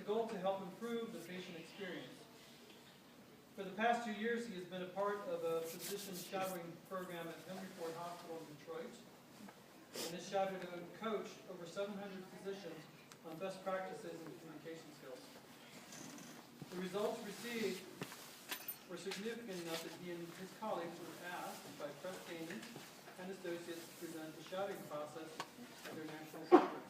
goal to help improve the patient experience. For the past 2 years, he has been a part of a physician shadowing program at Henry Ford Hospital in Detroit, and has shadowed and coached over 700 physicians on best practices and communication skills. The results received were significant enough that he and his colleagues were asked by Press Ganey and Associates to present the shadowing process at their national conference.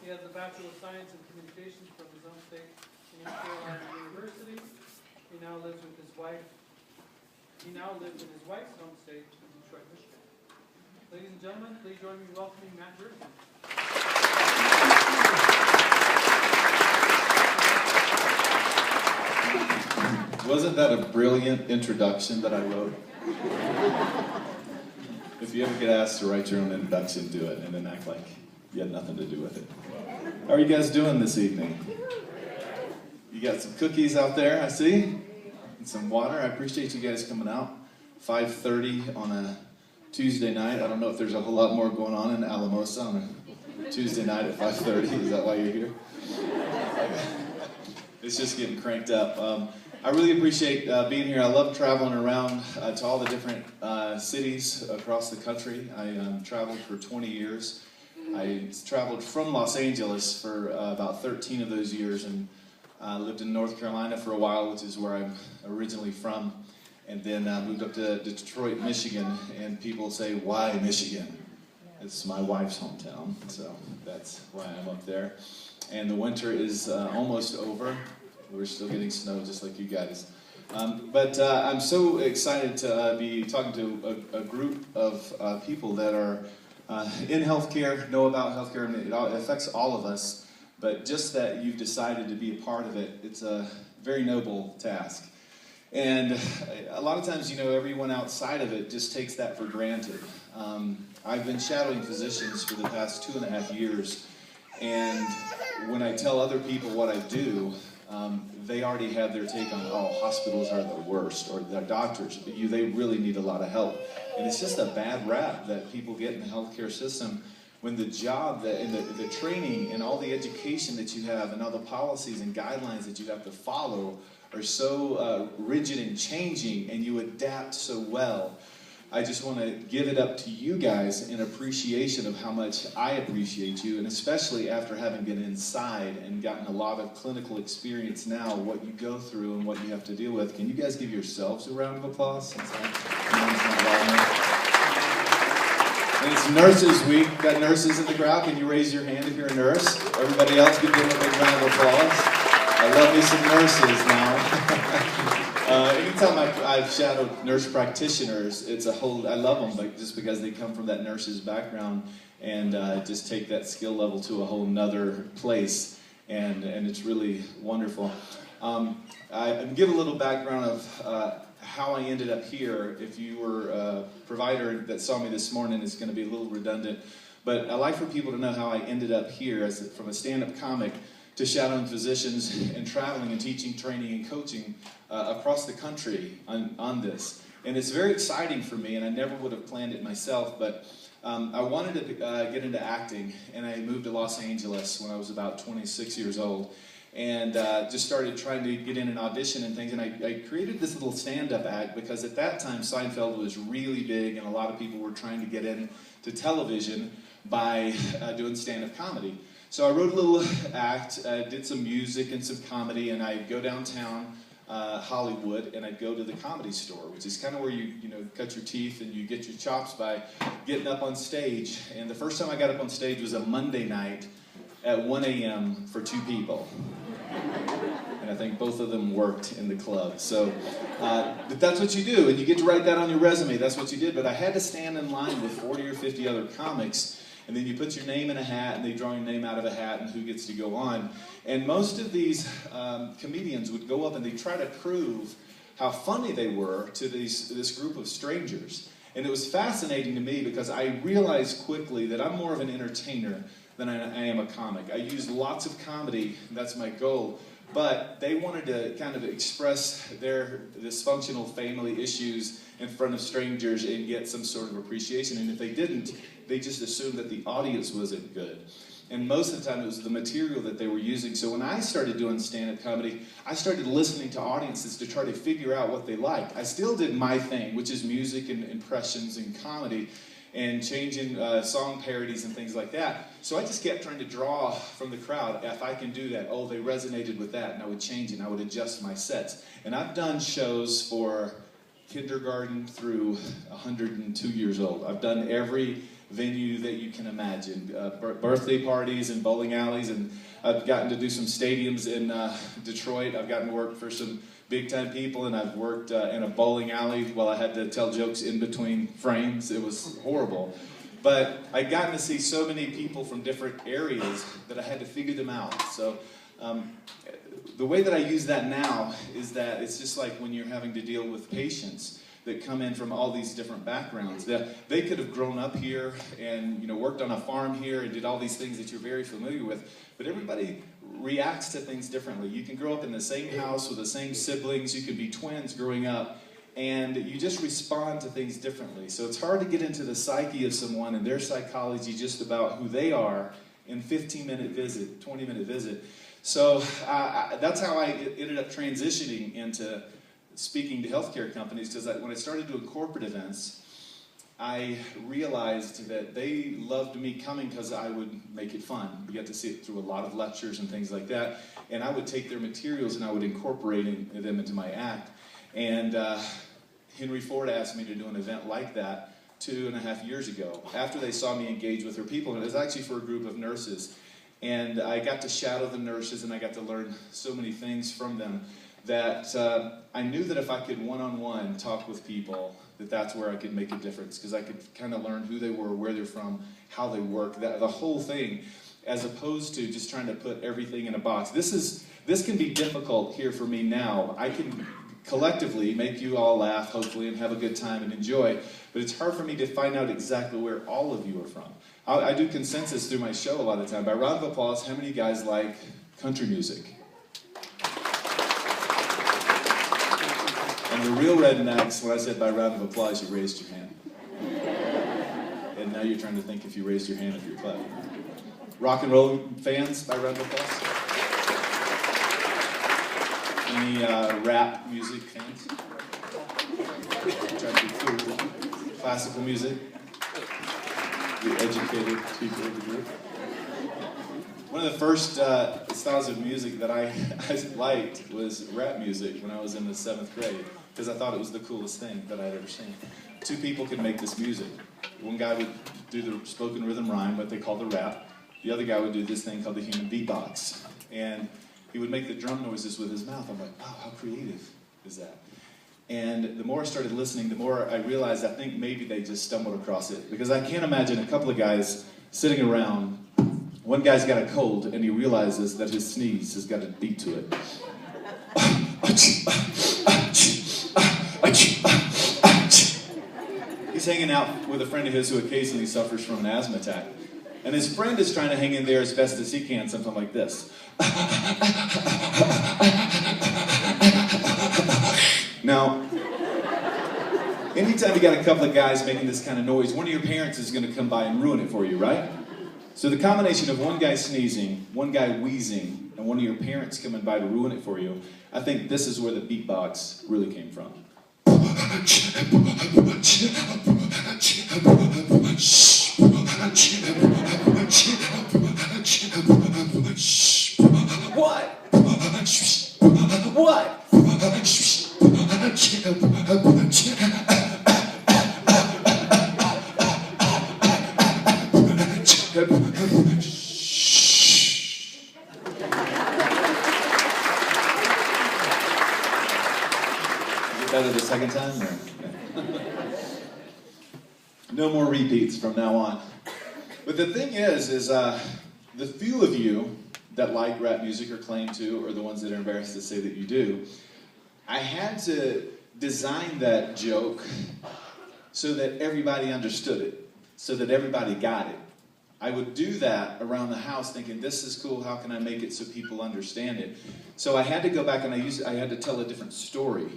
He has a Bachelor of Science in Communications from his home state, North Carolina University. He now lives with his wife. He now lives in his wife's home state, Detroit, Michigan. Ladies and gentlemen, please join me in welcoming Matt Jernigan. Wasn't that a brilliant introduction that I wrote? If you ever get asked to write your own introduction, do it, and then act like you had nothing to do with it. How are you guys doing this evening? You got some cookies out there, I see, and some water. I appreciate you guys coming out. 5:30 on a Tuesday night. I don't know if there's a whole lot more going on in Alamosa on a Tuesday night at 5:30. Is that why you're here? It's just getting cranked up. I really appreciate being here. I love traveling around to all the different cities across the country. I traveled for 20 years. I traveled from Los Angeles for about 13 of those years, and lived in North Carolina for a while, which is where I'm originally from, and then moved up to Detroit, Michigan, and people say, why Michigan? It's my wife's hometown, so that's why I'm up there. And the winter is almost over. We're still getting snow just like you guys. But I'm so excited to be talking to a group of people that are in healthcare, know about healthcare, and it affects all of us. But just that you've decided to be a part of it, it's a very noble task. And a lot of times, you know, everyone outside of it just takes that for granted. I've been shadowing physicians for the past 2.5 years, and when I tell other people what I do, they already have their take on, oh, hospitals are the worst, or the doctors, they really need a lot of help. And it's just a bad rap that people get in the healthcare system, when the job and the training and all the education that you have and all the policies and guidelines that you have to follow are so rigid and changing, and you adapt so well. I just want to give it up to you guys in appreciation of how much I appreciate you, and especially after having been inside and gotten a lot of clinical experience now, what you go through and what you have to deal with. Can you guys give yourselves a round of applause? And it's Nurses Week. We've got nurses in the crowd. Can you raise your hand if you're a nurse? Everybody else can give them a big round of applause. I love me some nurses now. Anytime I've shadowed nurse practitioners, it's a whole, I love them, but just because they come from that nurse's background and just take that skill level to a whole nother place, and it's really wonderful. I give a little background of how I ended up here. If you were a provider that saw me this morning, it's going to be a little redundant, but I like for people to know how I ended up here from a stand-up comic to shadowing physicians and traveling and teaching, training, and coaching across the country on this. And it's very exciting for me, and I never would have planned it myself, but I wanted to get into acting, and I moved to Los Angeles when I was about 26 years old, and just started trying to get in an audition and things, and I created this little stand-up act because at that time Seinfeld was really big, and a lot of people were trying to get into television by doing stand-up comedy. So I wrote a little act, did some music and some comedy, and I'd go downtown Hollywood, and I'd go to the Comedy Store, which is kind of where you cut your teeth and you get your chops by getting up on stage. And the first time I got up on stage was a Monday night at 1 a.m. for 2 people. And I think both of them worked in the club. So, but that's what you do, and you get to write that on your resume. That's what you did. But I had to stand in line with 40 or 50 other comics, and then you put your name in a hat, and they draw your name out of a hat, and who gets to go on. And most of these comedians would go up and they try to prove how funny they were to this group of strangers. And it was fascinating to me because I realized quickly that I'm more of an entertainer than I am a comic. I use lots of comedy, that's my goal, but they wanted to kind of express their dysfunctional family issues in front of strangers and get some sort of appreciation. And if they didn't, they just assumed that the audience wasn't good. And most of the time it was the material that they were using. So when I started doing stand-up comedy, I started listening to audiences to try to figure out what they liked. I still did my thing, which is music and impressions and comedy, and changing song parodies and things like that. So I just kept trying to draw from the crowd. If I can do that, oh, they resonated with that, and I would change it, and I would adjust my sets. And I've done shows for kindergarten through 102 years old. I've done every venue that you can imagine, birthday parties and bowling alleys, and I've gotten to do some stadiums in Detroit. I've gotten to work for some big-time people, and I've worked in a bowling alley while I had to tell jokes in between frames. It was horrible. But I'd gotten to see so many people from different areas that I had to figure them out. So the way that I use that now is that it's just like when you're having to deal with patients that come in from all these different backgrounds. That they could have grown up here and worked on a farm here and did all these things that you're very familiar with, but everybody reacts to things differently. You can grow up in the same house with the same siblings, you could be twins growing up, and you just respond to things differently. So it's hard to get into the psyche of someone and their psychology just about who they are in 15-minute visit, 20-minute visit. So that's how I ended up transitioning into speaking to healthcare companies, because when I started doing corporate events, I realized that they loved me coming because I would make it fun. We got to see it through a lot of lectures and things like that, and I would take their materials and I would incorporate them into my act. And Henry Ford asked me to do an event like that 2.5 years ago, after they saw me engage with their people, and it was actually for a group of nurses. And I got to shadow the nurses, and I got to learn so many things from them that I knew that if I could one-on-one talk with people, that's where I could make a difference, because I could kind of learn who they were, where they're from, how they work, the whole thing, as opposed to just trying to put everything in a box. This can be difficult here for me now. I can collectively make you all laugh, hopefully, and have a good time and enjoy, but it's hard for me to find out exactly where all of you are from. I do consensus through my show a lot of the time. By round of applause, how many guys like country music? And the real rednecks, when I said by round of applause, you raised your hand. And now you're trying to think if you raised your hand if you're clapping. Rock and roll fans, by round of applause? Any rap music fans? Trying to be cool. Classical music? The educated people of the group. One of the first styles of music that I liked was rap music when I was in the 7th grade, because I thought it was the coolest thing that I'd ever seen. Two people could make this music. One guy would do the spoken rhythm rhyme, what they call the rap. The other guy would do this thing called the human beatbox. And he would make the drum noises with his mouth. I'm like, wow, how creative is that? And the more I started listening, the more I realized I think maybe they just stumbled across it. Because I can't imagine a couple of guys sitting around. One guy's got a cold, and he realizes that his sneeze has got a beat to it. He's hanging out with a friend of his who occasionally suffers from an asthma attack. And his friend is trying to hang in there as best as he can, something like this. Now, anytime you got a couple of guys making this kind of noise, one of your parents is going to come by and ruin it for you, right? So the combination of one guy sneezing, one guy wheezing, and one of your parents coming by to ruin it for you, I think this is where the beatbox really came from. What? What? Better the second time? Or? No more repeats from now on. But the thing is the few of you that like rap music or claim to, or the ones that are embarrassed to say that you do, I had to design that joke so that everybody understood it, so that everybody got it. I would do that around the house thinking, this is cool, how can I make it so people understand it? So I had to go back and I had to tell a different story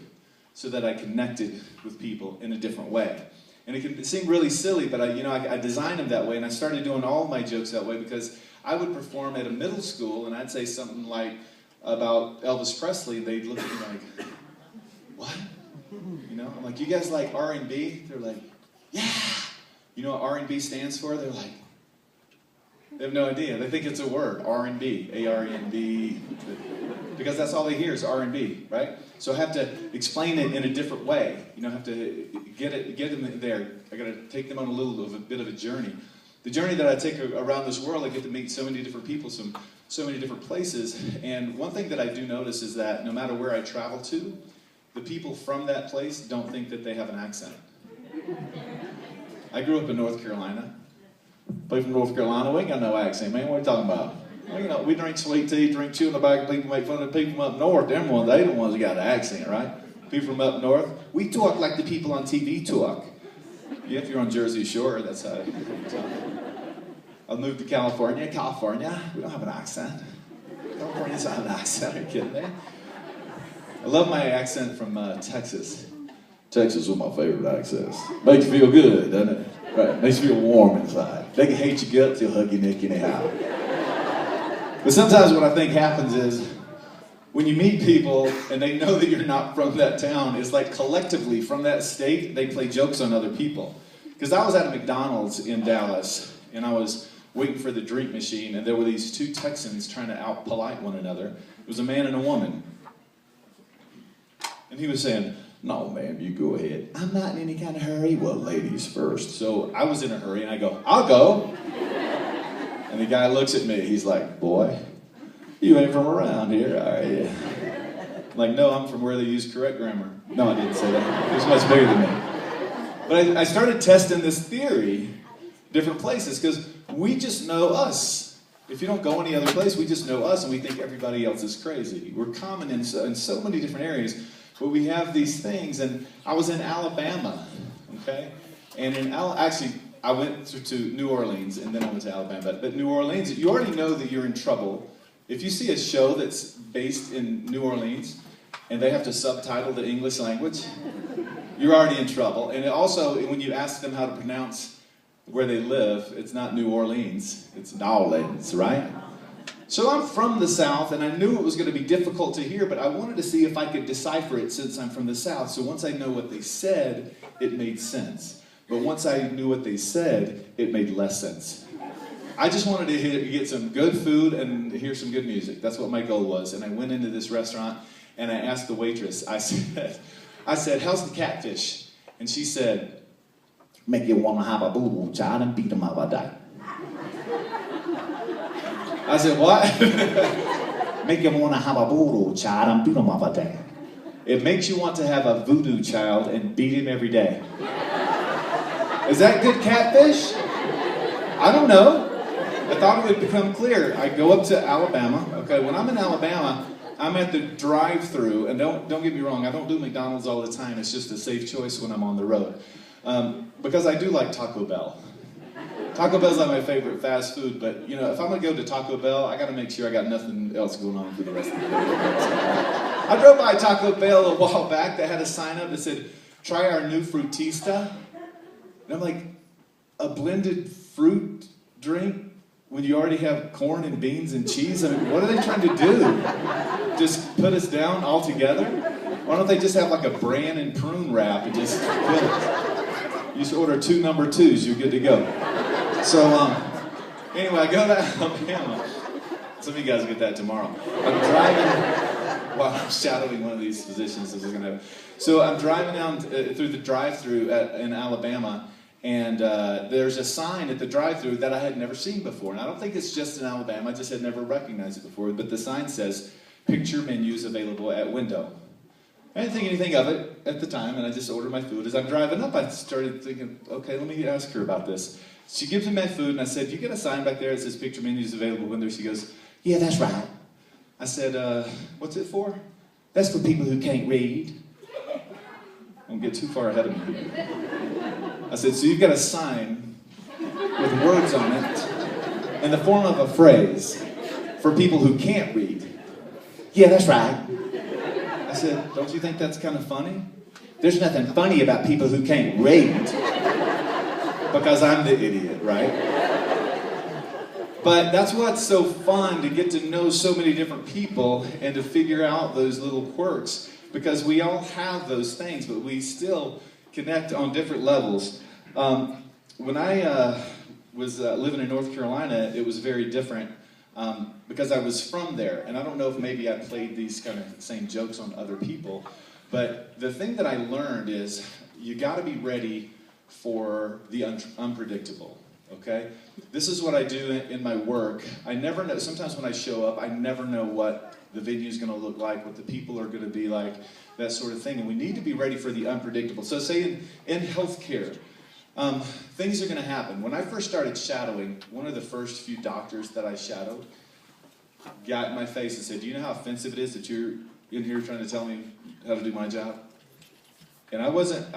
so that I connected with people in a different way. And it can seem really silly, but I designed them that way, and I started doing all my jokes that way because I would perform at a middle school, and I'd say something like about Elvis Presley, they'd look at me like, what? You know, I'm like, you guys like R&B? They're like, yeah. You know what R&B stands for? They're like, they have no idea. They think it's a word, R&B, A-R-E-N-B, because that's all they hear is R&B, right? So I have to explain it in a different way. You know, I have to get them there. I got to take them on a bit of a journey. The journey that I take around this world, I get to meet so many different people, so many different places. And one thing that I do notice is that no matter where I travel to, the people from that place don't think that they have an accent. I grew up in North Carolina. Play from North Carolina, we ain't got no accent, man. What are you talking about? Well, you know, we drink sweet tea, drink chew in the back, people make fun of the people from up north. They the ones that got an accent, right? People from up north, we talk like the people on TV talk. Yeah, if you're on Jersey Shore, that's how you talk. I moved to California, we don't have an accent. California's not an accent, are you kidding me? I love my accent from Texas. Texas is my favorite accent. Makes you feel good, doesn't it? Right, makes you feel warm inside. They can hate your guts, they'll hug your neck anyhow. But sometimes what I think happens is, when you meet people and they know that you're not from that town, it's like collectively from that state, they play jokes on other people. Because I was at a McDonald's in Dallas, and I was waiting for the drink machine, and there were these two Texans trying to out-polite one another. It was a man and a woman. And he was saying, no, ma'am, you go ahead. I'm not in any kind of hurry. Well, ladies first. So I was in a hurry, and I go, I'll go. And the guy looks at me. He's like, boy, you ain't from around here, are you? I'm like, no, I'm from where they use correct grammar. No, I didn't say that. He was much bigger than me. But I started testing this theory, different places, because we just know us. If you don't go any other place, we just know us, and we think everybody else is crazy. We're common in so many different areas, but we have these things. And I was in Alabama, okay? And actually, I went to New Orleans, and then I went to Alabama. But New Orleans, you already know that you're in trouble. If you see a show that's based in New Orleans, and they have to subtitle the English language, you're already in trouble. And also, when you ask them how to pronounce where they live, it's not New Orleans, it's New Orleans, right? So I'm from the South, and I knew it was going to be difficult to hear, but I wanted to see if I could decipher it since I'm from the South. So once I know what they said, it made sense. But once I knew what they said, it made less sense. I just wanted to get some good food and hear some good music. That's what my goal was. And I went into this restaurant, and I asked the waitress, I said, how's the catfish? And she said, make you want to have a boo-boo child and beat them up a day. I said, what? Make you want to have a voodoo child and beat them up a day. It makes you want to have a voodoo child and beat him every day. Is that good catfish? I don't know. I thought it would become clear. I go up to Alabama. Okay, when I'm in Alabama, I'm at the drive-thru, and don't get me wrong, I don't do McDonald's all the time. It's just a safe choice when I'm on the road. Because I do like Taco Bell. Taco Bell's not my favorite fast food, but you know, if I'm gonna go to Taco Bell, I gotta make sure I got nothing else going on for the rest of the day. I drove by Taco Bell a while back that had a sign up that said, try our new Frutista. And I'm like, a blended fruit drink when you already have corn and beans and cheese? I mean, what are they trying to do? Just put us down altogether? Why don't they just have like a bran and prune wrap and just kill it? You just order 2 number 2s, you're good to go. So, anyway, I go to Alabama. Some of you guys get that tomorrow. I'm driving while I'm shadowing one of these physicians. This is gonna happen. So I'm driving down through the drive-thru in Alabama, and there's a sign at the drive-thru that I had never seen before. And I don't think it's just in Alabama. I just had never recognized it before. But the sign says, picture menus available at window. I didn't think anything of it at the time, and I just ordered my food. As I'm driving up, I started thinking, okay, let me ask her about this. She gives me my food, and I said, you get a sign back there that says picture menus available window? She goes, yeah, that's right. I said, what's it for? That's for people who can't read. Don't get too far ahead of me here. I said, so you've got a sign with words on it in the form of a phrase for people who can't read. Yeah, that's right. I said, don't you think that's kind of funny? There's nothing funny about people who can't read. Because I'm the idiot, right? But that's what's so fun, to get to know so many different people and to figure out those little quirks. Because we all have those things, but we still connect on different levels. When I was living in North Carolina, it was very different because I was from there. And I don't know if maybe I played these kind of same jokes on other people. But the thing that I learned is you got to be ready for the unpredictable, okay? This is what I do in my work. I never know, sometimes when I show up, I never know what the venue is going to look like, what the people are going to be like, that sort of thing. And we need to be ready for the unpredictable. So say in healthcare, things are going to happen. When I first started shadowing, one of the first few doctors that I shadowed got in my face and said, "Do you know how offensive it is that you're in here trying to tell me how to do my job?" And I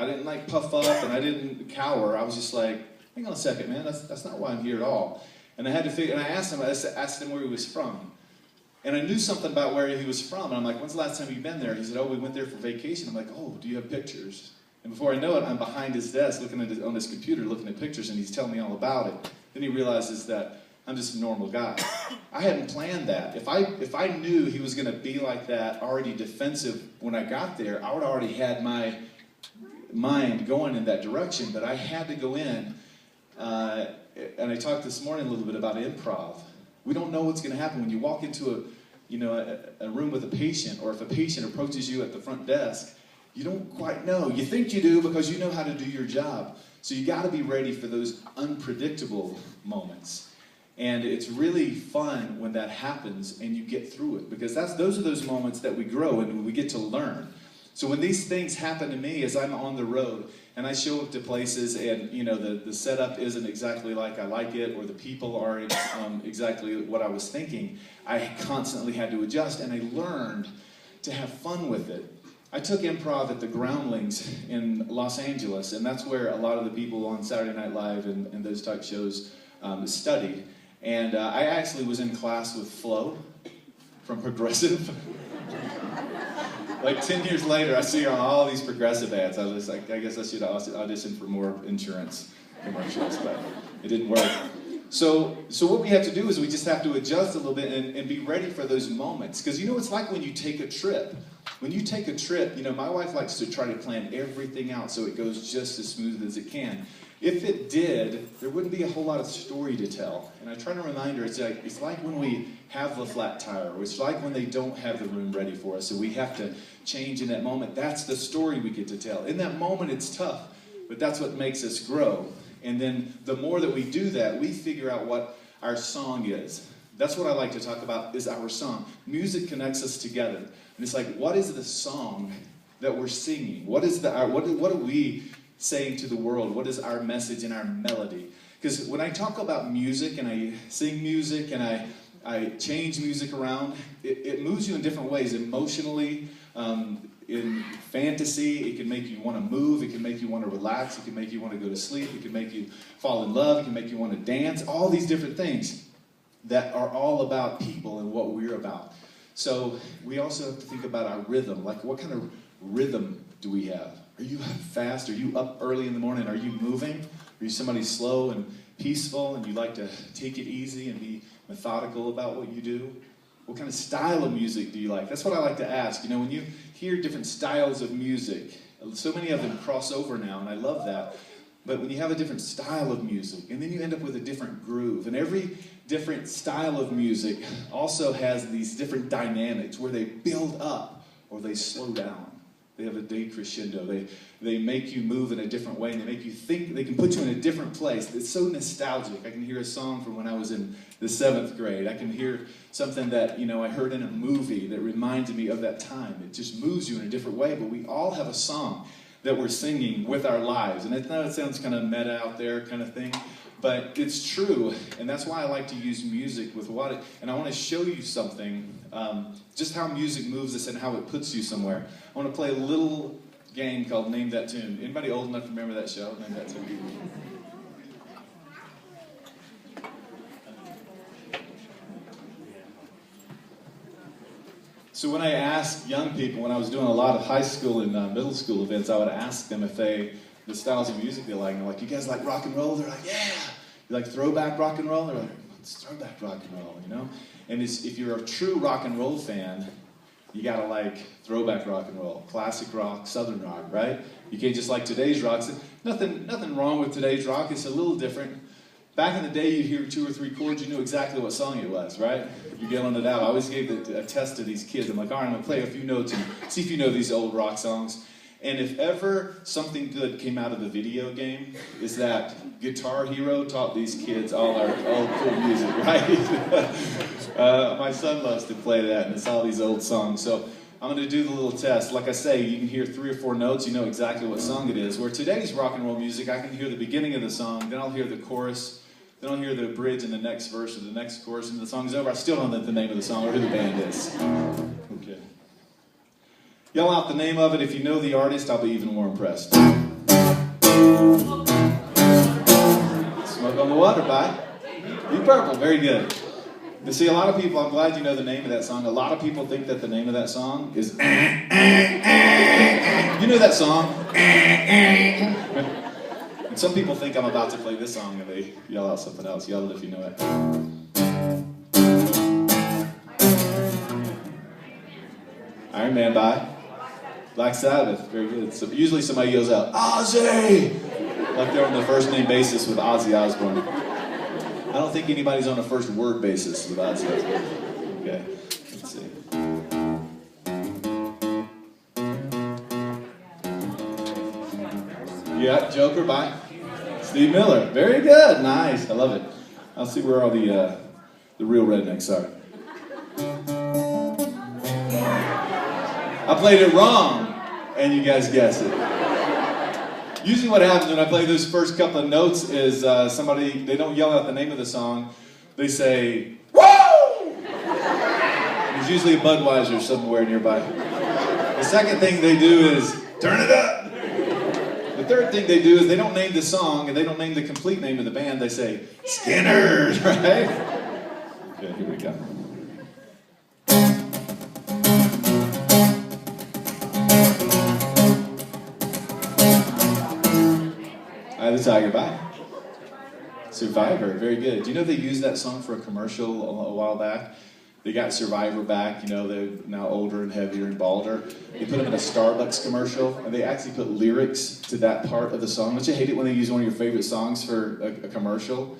didn't like puff up and I didn't cower. I was just like, hang on a second, man, that's not why I'm here at all. And I had to figure, and I asked him where he was from. And I knew something about where he was from. And I'm like, "When's the last time you've been there?" He said, "Oh, we went there for vacation." I'm like, "Oh, do you have pictures?" And before I know it, I'm behind his desk looking at on his computer, looking at pictures, and he's telling me all about it. Then he realizes that I'm just a normal guy. I hadn't planned that. If I knew he was going to be like that, already defensive when I got there, I would already had my mind going in that direction. But I had to go in, and I talked this morning a little bit about improv. We don't know what's going to happen when you walk into a room with a patient, or if a patient approaches you at the front desk. You don't quite know. You think you do because you know how to do your job. So you got to be ready for those unpredictable moments. And it's really fun when that happens and you get through it, because those are those moments that we grow and we get to learn. So when these things happen to me as I'm on the road and I show up to places and the setup isn't exactly like I like it, or the people aren't exactly what I was thinking, I constantly had to adjust, and I learned to have fun with it. I took improv at the Groundlings in Los Angeles, and that's where a lot of the people on Saturday Night Live and those type shows studied. And I actually was in class with Flo from Progressive. Like 10 years later, I see her on all these Progressive ads. I was like, I guess I should audition for more insurance commercials, but it didn't work. So what we have to do is we just have to adjust a little bit and be ready for those moments. Because it's like when you take a trip. When you take a trip, my wife likes to try to plan everything out so it goes just as smooth as it can. If it did, there wouldn't be a whole lot of story to tell. And I try to remind her, it's like when we have the flat tire, or it's like when they don't have the room ready for us, so we have to change in that moment. That's the story we get to tell. In that moment, it's tough, but that's what makes us grow. And then the more that we do that, we figure out what our song is. That's what I like to talk about, is our song. Music connects us together. And it's like, what is the song that we're singing? What are we saying to the world? What is our message and our melody? Because when I talk about music and I sing music and I change music around, it moves you in different ways. Emotionally, in fantasy, it can make you want to move, it can make you want to relax, it can make you want to go to sleep, it can make you fall in love, it can make you want to dance, all these different things that are all about people and what we're about. So we also have to think about our rhythm. Like, what kind of rhythm do we have? Are you fast? Are you up early in the morning? Are you moving? Are you somebody slow and peaceful and you like to take it easy and be methodical about what you do? What kind of style of music do you like? That's what I like to ask. When you hear different styles of music, so many of them cross over now, and I love that. But when you have a different style of music, and then you end up with a different groove, and every different style of music also has these different dynamics where they build up or they slow down. They have a decrescendo. They make you move in a different way, and they make you think. They can put you in a different place. It's so nostalgic. I can hear a song from when I was in the 7th grade. I can hear something that I heard in a movie that reminded me of that time. It just moves you in a different way. But we all have a song that we're singing with our lives. And I know it sounds kind of meta out there kind of thing, but it's true. And that's why I like to use music with and I want to show you something, just how music moves us and how it puts you somewhere. I want to play a little game called Name That Tune. Anybody old enough to remember that show? Name That Tune. So when I asked young people, when I was doing a lot of high school and middle school events, I would ask them if the styles of music they like. And they're like, "You guys like rock and roll?" They're like, "Yeah." "You like throwback rock and roll?" They're like, it's throwback rock and roll, you know? And if you're a true rock and roll fan, you gotta like throwback rock and roll, classic rock, southern rock, right? You can't just like today's rock. So nothing wrong with today's rock. It's a little different. Back in the day, you'd hear 2 or 3 chords, you knew exactly what song it was, right? You're yelling it out. I always gave a test to these kids. I'm like, all right, I'm gonna play a few notes and see if you know these old rock songs. And if ever something good came out of a video game, is that Guitar Hero taught these kids all our old cool music, right? My son loves to play that, and it's all these old songs. So I'm going to do the little test. Like I say, you can hear 3 or 4 notes, you know exactly what song it is. Where today's rock and roll music, I can hear the beginning of the song, then I'll hear the chorus, then I'll hear the bridge and the next verse or the next chorus, and the song's over. I still don't know the name of the song or who the band is. Okay. Yell out the name of it. If you know the artist, I'll be even more impressed. Smoke on the Water by Deep Purple. Very good. You see, a lot of people, I'm glad you know the name of that song. A lot of people think that the name of that song is You know that song? And some people think I'm about to play this song and they yell out something else. Yell it if you know it. Iron Man by Black Sabbath. Very good. So usually somebody yells out, Ozzy! Like they're on the first name basis with Ozzy Osbourne. I don't think anybody's on a first word basis with Ozzy Osbourne. Okay, let's see. Yeah, Joker by Steve Miller. Very good. Nice. I love it. I'll see where all the real rednecks are. I played it wrong, and you guys guessed it. Usually what happens when I play those first couple of notes is they don't yell out the name of the song, they say, whoa! There's usually a Budweiser somewhere nearby. The second thing they do is, turn it up! The third thing they do is they don't name the song, and they don't name the complete name of the band, they say, Skinner, right? Okay, here we go. Eye of the Tiger by Survivor. Very good. Do you know they used that song for a commercial a while back? They got Survivor back, you know, they're now older and heavier and balder. They put them in a Starbucks commercial, and they actually put lyrics to that part of the song. Don't you hate it when they use one of your favorite songs for a commercial?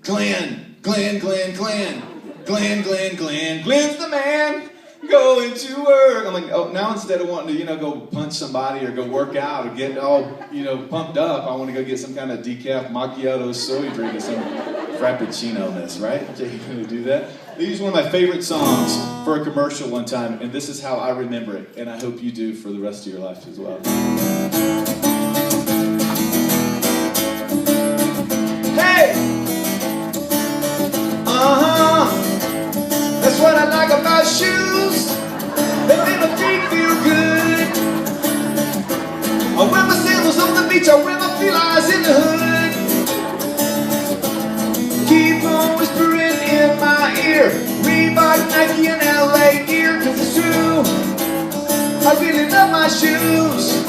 Glenn, Glenn, Glenn, Glenn, Glenn, Glenn, Glenn, Glenn's the man. Going to work. I'm like, oh, now instead of wanting to, go punch somebody or go work out or get all, pumped up, I want to go get some kind of decaf macchiato soy drink or some frappuccino-ness, right? Are you going to do that? They used one of my favorite songs for a commercial one time, and this is how I remember it, and I hope you do for the rest of your life as well. Hey! That's what I like about shoes. They make my feet feel good. I wear my sandals on the beach. I wear my felines in the hood. Keep on whispering in my ear. Reebok, Nike, and LA gear. 'Cause it's true, I really love my shoes.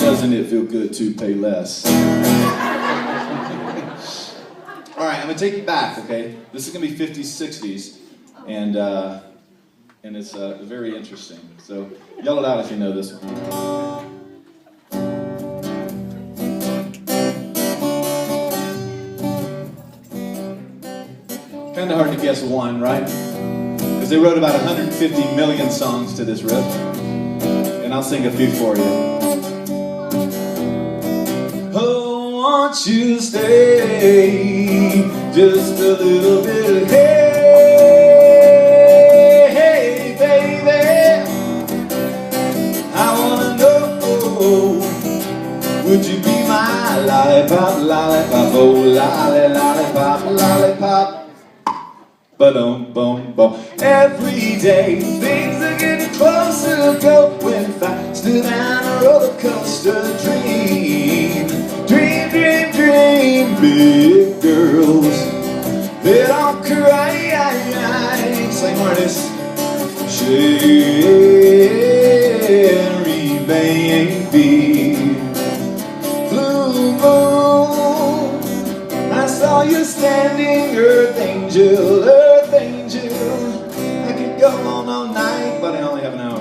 Doesn't it feel good to pay less? All right, I'm going to take you back, okay? This is going to be 50s, 60s, and it's very interesting. So yell it out if you know this one. Kind of hard to guess one, right? Because they wrote about 150 million songs to this riff, and I'll sing a few for you. Won't you stay just a little bit? Hey, hey, baby, I wanna know, would you be my lollipop, lollipop, oh, lolly, lollipop, lollipop, ba-dum-bum-bum. Every day things are getting closer, going faster than a roller coaster. Dream, dream, dream, dream, big girls, they don't cry. Same artist. Cherry baby, blue moon, I saw you standing go on all night, but I only have an hour.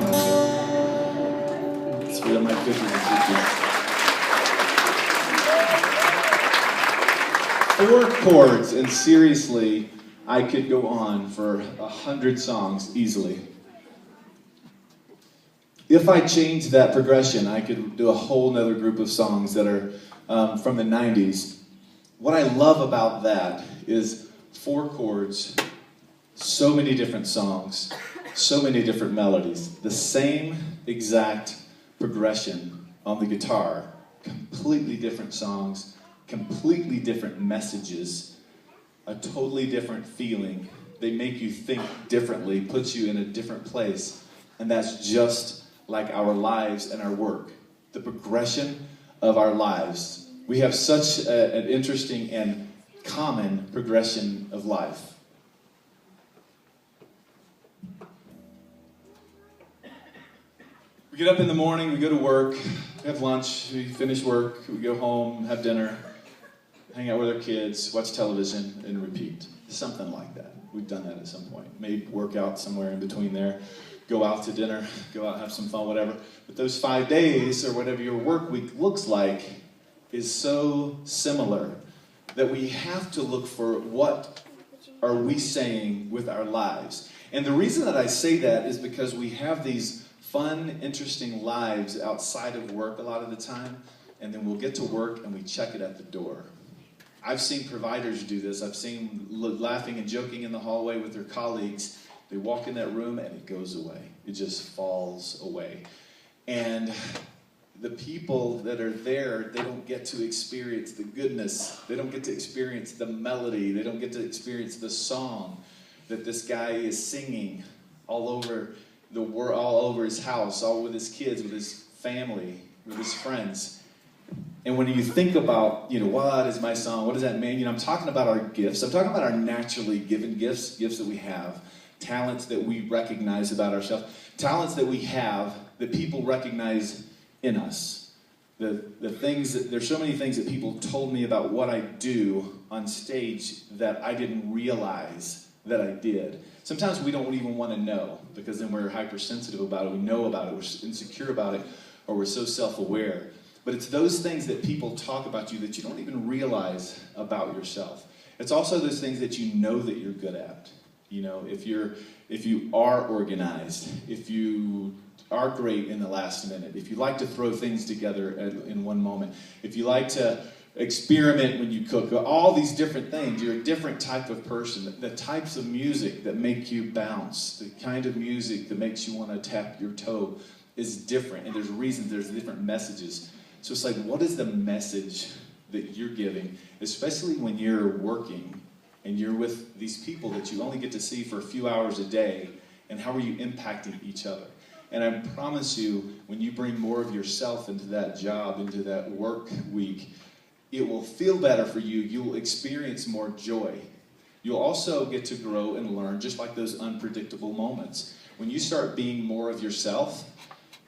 It's real, my 50s and 60s. 4 chords, and seriously, I could go on for 100 songs easily. If I changed that progression, I could do a whole nother group of songs that are from the 90s. What I love about that is 4 chords, so many different songs, so many different melodies, the same exact progression on the guitar, completely different songs, completely different messages, a totally different feeling. They make you think differently, put you in a different place, and that's just like our lives and our work, the progression of our lives. We have such an interesting and common progression of life. We get up in the morning, we go to work, we have lunch, we finish work, we go home, have dinner, hang out with our kids, watch television, and repeat. Something like that. We've done that at some point. Maybe work out somewhere in between there, go out to dinner, go out, have some fun, whatever. But those 5 days, or whatever your work week looks like, is so similar that we have to look for what are we saying with our lives. And the reason that I say that is because we have these fun, interesting lives outside of work a lot of the time, and then we'll get to work and we check it at the door. I've seen providers do this. I've seen them laughing and joking in the hallway with their colleagues. They walk in that room and it goes away. It just falls away. And the people that are there, they don't get to experience the goodness. They don't get to experience the melody. They don't get to experience the song that this guy is singing all over the world, all over his house, all with his kids, with his family, with his friends. And when you think about, what is my song? What does that mean? I'm talking about our gifts. I'm talking about our naturally given gifts, gifts that we have, talents that we recognize about ourselves, talents that we have that people recognize in us. The things that, there's so many things that people told me about what I do on stage that I didn't realize that I did. Sometimes we don't even want to know, because then we're hypersensitive about it, we know about it, we're insecure about it, or we're so self-aware. But it's those things that people talk about you that you don't even realize about yourself. It's also those things that you know that you're good at. If you are organized, if you are great in the last minute, if you like to throw things together in one moment, if you like to experiment when you cook, all these different things, you're a different type of person. The types of music that make you bounce, the kind of music that makes you want to tap your toe is different, and there's reasons, there's different messages. So it's like, what is the message that you're giving, especially when you're working and you're with these people that you only get to see for a few hours a day, and how are you impacting each other? And I promise you, when you bring more of yourself into that job, into that work week, it will feel better for you. You'll experience more joy. You'll also get to grow and learn, just like those unpredictable moments. When you start being more of yourself,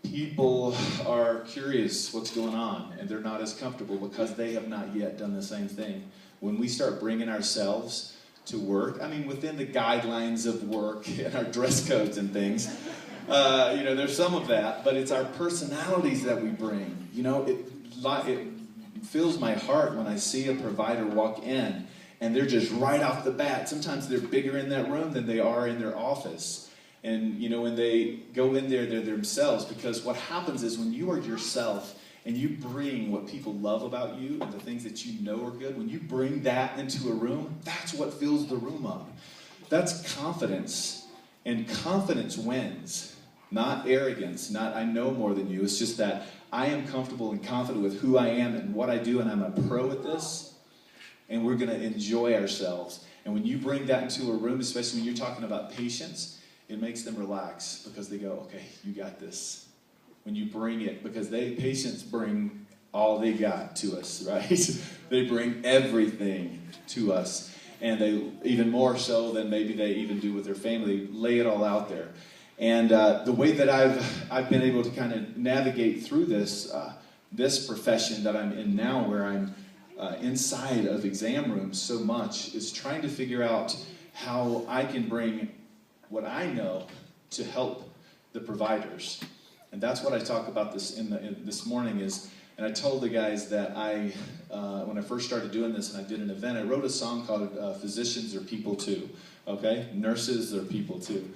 people are curious what's going on, and they're not as comfortable because they have not yet done the same thing. When we start bringing ourselves to work, within the guidelines of work and our dress codes and things, there's some of that, but it's our personalities that we bring. It fills my heart when I see a provider walk in, and they're just right off the bat. Sometimes they're bigger in that room than they are in their office. And, when they go in there, they're themselves, because what happens is when you are yourself and you bring what people love about you and the things that you know are good, when you bring that into a room, that's what fills the room up. That's confidence, and confidence wins, not arrogance, not I know more than you. It's just that I am comfortable and confident with who I am and what I do, and I'm a pro at this, and we're going to enjoy ourselves. And when you bring that into a room, especially when you're talking about patience, it makes them relax, because they go, okay, you got this. When you bring it, because patients bring all they got to us, right? They bring everything to us, and they, even more so than maybe they even do with their family, lay it all out there. And the way that I've been able to kind of navigate through this profession that I'm in now, where I'm inside of exam rooms so much, is trying to figure out how I can bring what I know to help the providers. And that's what I talk about this morning is, and I told the guys that when I first started doing this and I did an event, I wrote a song called Physicians Are People Too, okay? Nurses are people too.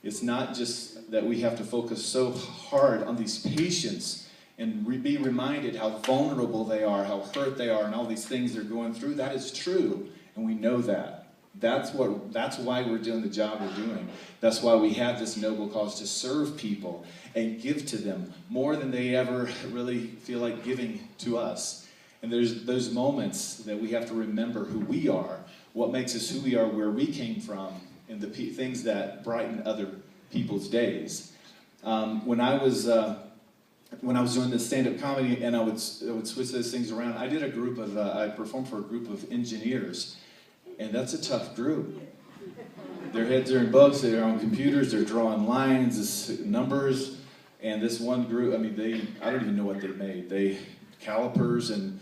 It's not just that we have to focus so hard on these patients and be reminded how vulnerable they are, how hurt they are, and all these things they're going through. That is true, and we know that. That's why we're doing the job we're doing. That's why we have this noble cause to serve people and give to them more than they ever really feel like giving to us. And there's those moments that we have to remember who we are, what makes us who we are, where we came from, and the things that brighten other people's days. When I was doing this stand-up comedy and I would switch those things around, I performed for a group of engineers. And that's a tough group. Their heads are in books, they're on computers, they're drawing lines, numbers, and this one group, I don't even know what they made. Calipers and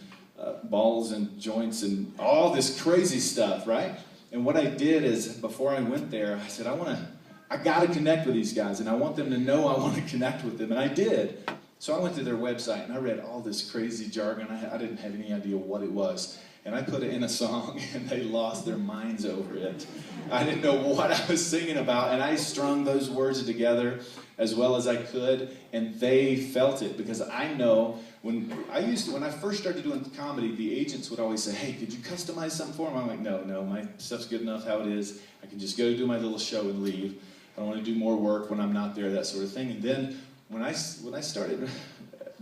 balls and joints and all this crazy stuff, right? And what I did is, before I went there, I said, I gotta connect with these guys, and I want them to know I want to connect with them, and I did. So I went to their website, and I read all this crazy jargon. I didn't have any idea what it was. And I put it in a song, and they lost their minds over it. I didn't know what I was singing about, and I strung those words together as well as I could, and they felt it, because I know when I first started doing comedy, the agents would always say, "Hey, could you customize something for them?" I'm like, no, my stuff's good enough how it is. I can just go do my little show and leave. I don't want to do more work when I'm not there, that sort of thing. And then when I started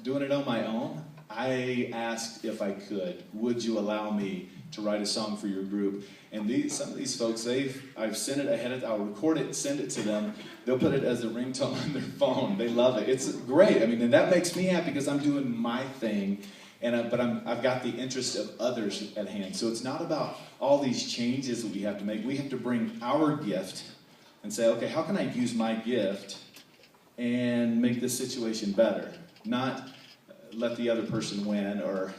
doing it on my own, I asked if I could, would you allow me to write a song for your group? And some of these folks, I've sent it ahead I'll record it, send it to them. They'll put it as a ringtone on their phone. They love it. It's great. And that makes me happy because I'm doing my thing, but I've got the interest of others at hand. So it's not about all these changes that we have to make. We have to bring our gift and say, okay, how can I use my gift and make this situation better? Not let the other person win, or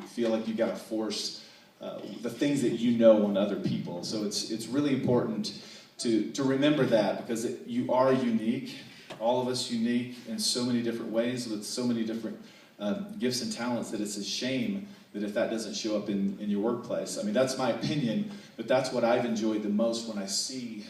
feel like you got to force the things that on other people. So it's really important to remember that, because you are unique, all of us unique in so many different ways with so many different gifts and talents, that it's a shame that if that doesn't show up in your workplace. That's my opinion, but that's what I've enjoyed the most when I see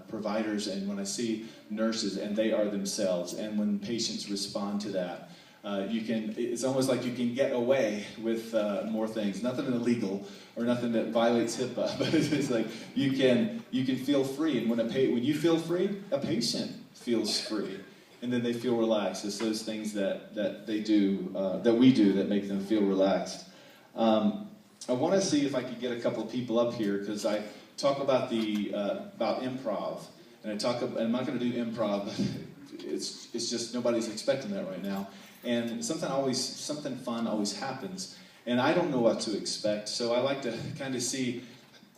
providers and when I see nurses and they are themselves, and when patients respond to that. It's almost like you can get away with more things. Nothing illegal or nothing that violates HIPAA, but it's like you can feel free. And when you feel free, a patient feels free, and then they feel relaxed. It's those things that they do, that we do, that make them feel relaxed. I want to see if I could get a couple of people up here, because I talk about about improv, and I'm not going to do improv. It's just nobody's expecting that right now. And something fun always happens, and I don't know what to expect. So I like to kind of see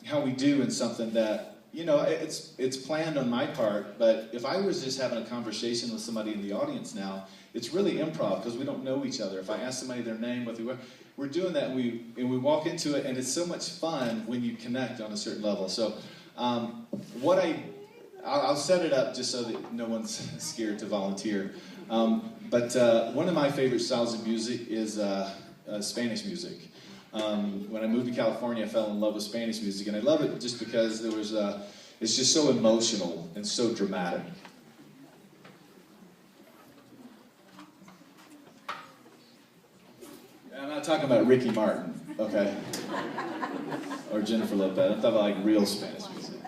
how we do in something that it's planned on my part. But if I was just having a conversation with somebody in the audience now, it's really improv, because we don't know each other. If I ask somebody their name, we're doing that, and we walk into it, and it's so much fun when you connect on a certain level. So I'll set it up just so that no one's scared to volunteer. But one of my favorite styles of music is Spanish music. When I moved to California, I fell in love with Spanish music, and I love it just because it's just so emotional and so dramatic. I'm not talking about Ricky Martin, okay? Or Jennifer Lopez. I'm talking about real Spanish music.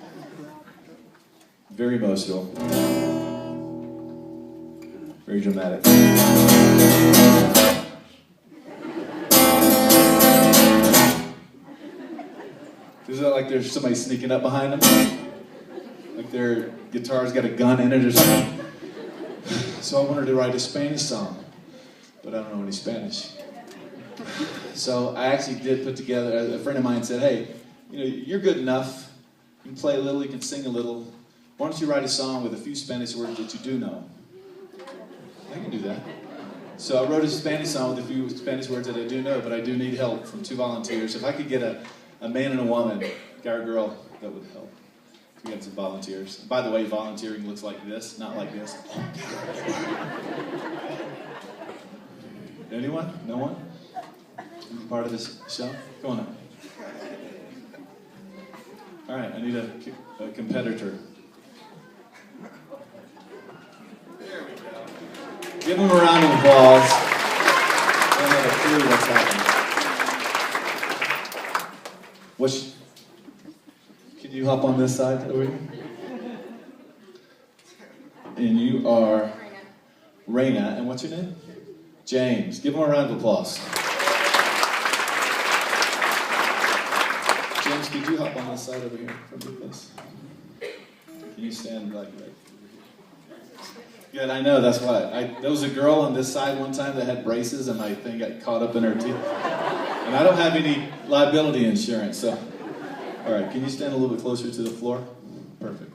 Very emotional. Very dramatic. Is it like there's somebody sneaking up behind them? Like their guitar's got a gun in it or something? So I wanted to write a Spanish song, but I don't know any Spanish. So I actually did put together, a friend of mine said, hey, you're good enough. You can play a little, you can sing a little. Why don't you write a song with a few Spanish words that you do know? I can do that. So I wrote a Spanish song with a few Spanish words that I do know, but I do need help from 2 volunteers. If I could get a man and a woman, guy or girl, that would help. We got some volunteers. By the way, volunteering looks like this, not like this. Anyone? No one? Part of this show? Come on up. All right, I need a competitor. There we go. Give them a round of applause. I don't have a clue what's happening. Can you hop on this side over here? And you are Raina. And what's your name? James. Give him a round of applause. James, could you hop on this side over here from me, please? Can you stand like right over here? Good, I know, that's why. There was a girl on this side one time that had braces and my thing got caught up in her teeth. And I don't have any liability insurance, so. All right, can you stand a little bit closer to the floor? Perfect.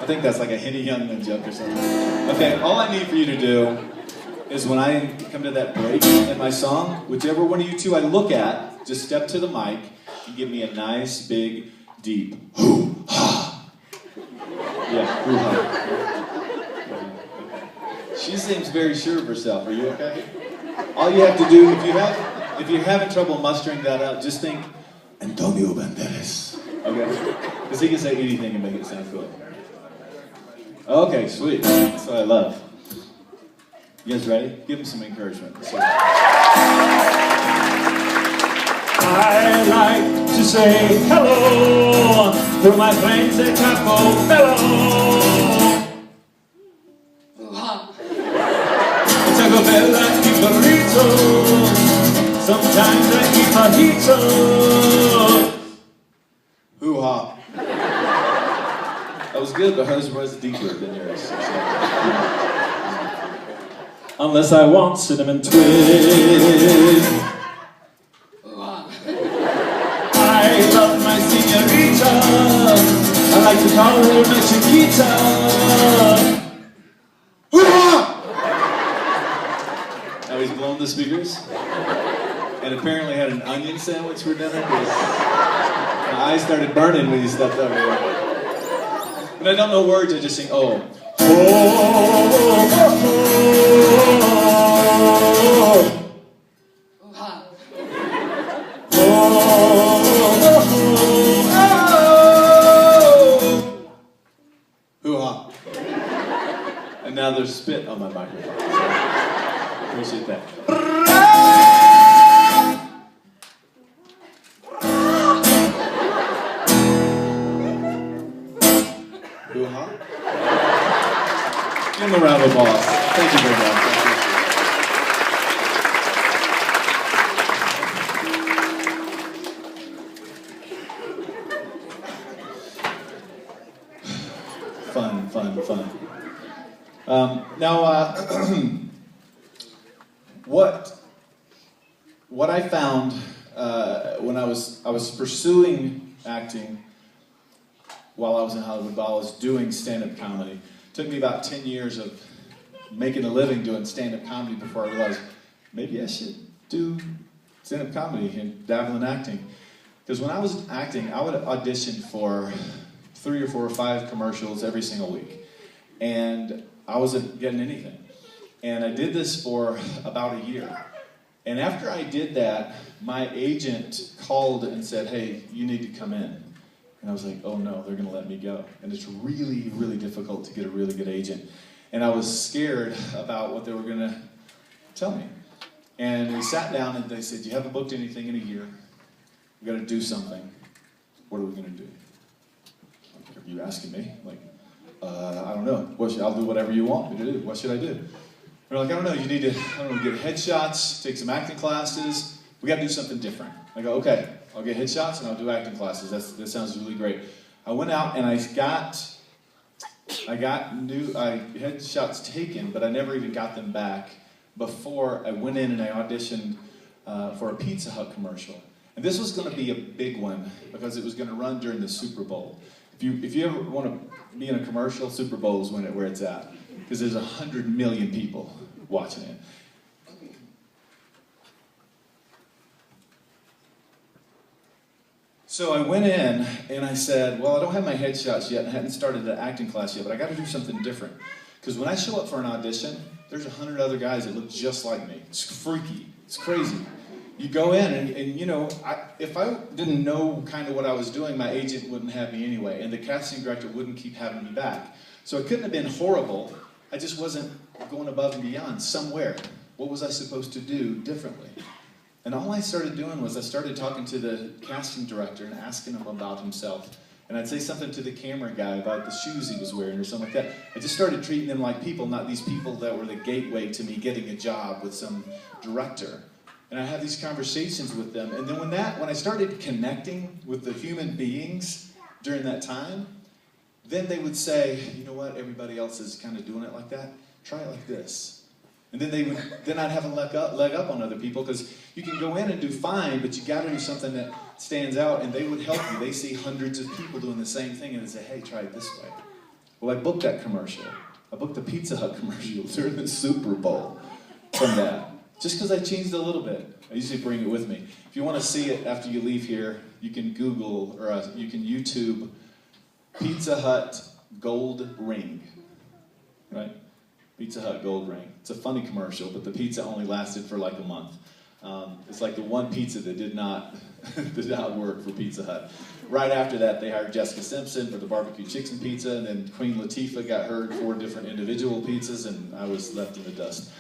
I think that's like a Henny Youngman joke or something. Okay, all I need for you to do is when I come to that break in my song, whichever one of you two I look at, just step to the mic and give me a nice, big, deep hoo-ha. Yeah, hoo-ha. She seems very sure of herself. Are you okay? All you have to do, if you're having trouble mustering that out, just think, Antonio Banderas. Okay? Because he can say anything and make it sound cool. Okay, sweet. That's what I love. You guys ready? Give him some encouragement. I like to say hello to my friends at Capo Bello. Taco Bell, I eat burritos. Sometimes I eat fajitos. Hoo-ha. That was good, but hers was deeper than yours. Unless I want cinnamon twist. I love my señorita. I like to call her my chiquita. Now he's blown the speakers. And apparently had an onion sandwich for dinner because my eyes started burning when he stepped over here. And I don't know words, I just sing, oh. Hoo-ha. And now there's spit on my microphone. So appreciate that. Hoo-ha. Give him a round of applause. Thank you very much. Fun. Now, what I found when I was pursuing acting while I was in Hollywood, while I was doing stand-up comedy. It took me about 10 years of making a living doing stand-up comedy before I realized maybe I should do stand-up comedy and dabble in acting. Because when I was acting, I would audition for 3 or 4 or 5 commercials every single week. And I wasn't getting anything. And I did this for about a year. And after I did that, my agent called and said, hey, you need to come in. And I was like, oh no, they're gonna let me go. And it's really, really difficult to get a really good agent. And I was scared about what they were gonna tell me. And we sat down and they said, you haven't booked anything in a year. We gotta do something. What are we gonna do? Like, are you asking me? Like, I don't know. I'll do whatever you want me to do. What should I do? They're like, I don't know, you need to, get headshots, take some acting classes. We gotta do something different. I go, okay, I'll get headshots and I'll do acting classes. That sounds really great. I went out and I had headshots taken, but I never even got them back before I went in and I auditioned for a Pizza Hut commercial. And this was gonna be a big one because it was gonna run during the Super Bowl. If you ever want to be in a commercial, Super Bowl is where it's at. Because there's 100 million people watching it. So I went in and I said, well, I don't have my headshots yet and I hadn't started the acting class yet, but I got to do something different. Because when I show up for an audition, there's 100 other guys that look just like me. It's freaky. It's crazy. You go in and you know, if I didn't know kind of what I was doing, my agent wouldn't have me anyway, and the casting director wouldn't keep having me back. So it couldn't have been horrible. I just wasn't going above and beyond somewhere. What was I supposed to do differently? And all I started doing was I started talking to the casting director and asking him about himself. And I'd say something to the camera guy about the shoes he was wearing or something like that. I just started treating them like people, not these people that were the gateway to me getting a job with some director. And I had these conversations with them. And then when I started connecting with the human beings during that time, then they would say, you know what, everybody else is kind of doing it like that. Try it like this. And then I'd have a leg up on other people, because you can go in and do fine, but you got to do something that stands out, and they would help you. They see hundreds of people doing the same thing, and they say, hey, try it this way. Well, I booked that commercial. I booked the Pizza Hut commercial during the Super Bowl from that, just because I changed a little bit. I usually bring it with me. If you want to see it after you leave here, you can Google or you can YouTube Pizza Hut Gold Ring, right? Pizza Hut Gold Ring. It's a funny commercial, but the pizza only lasted for like a month. It's like the one pizza that did not work for Pizza Hut. Right after that, they hired Jessica Simpson for the barbecue chicken pizza, and then Queen Latifah got her 4 different individual pizzas, and I was left in the dust.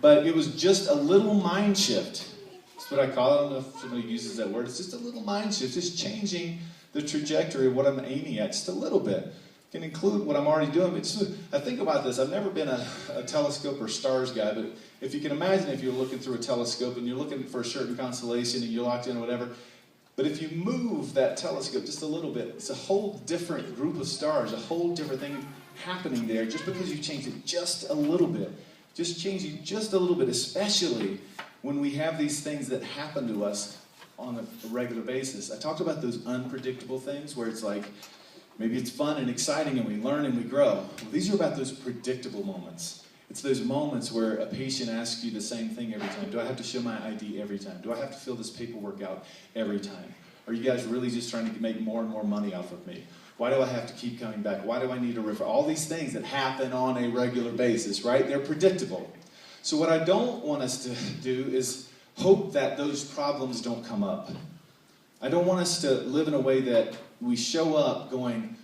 But it was just a little mind shift. That's what I call it. I don't know if somebody uses that word. It's just a little mind shift, just changing the trajectory of what I'm aiming at, just a little bit. Can include what I'm already doing, but I think about this. I've never been a telescope or stars guy, but if you can imagine if you're looking through a telescope and you're looking for a certain constellation and you're locked in or whatever, but if you move that telescope just a little bit, it's a whole different group of stars, a whole different thing happening there just because you change it just a little bit. Just change it just a little bit, especially when we have these things that happen to us on a regular basis. I talked about those unpredictable things where it's like, maybe it's fun and exciting and we learn and we grow. Well, these are about those predictable moments. It's those moments where a patient asks you the same thing every time. Do I have to show my ID every time? Do I have to fill this paperwork out every time? Are you guys really just trying to make more and more money off of me? Why do I have to keep coming back? Why do I need a referral? All these things that happen on a regular basis, right? They're predictable. So what I don't want us to do is hope that those problems don't come up. I don't want us to live in a way that we show up going,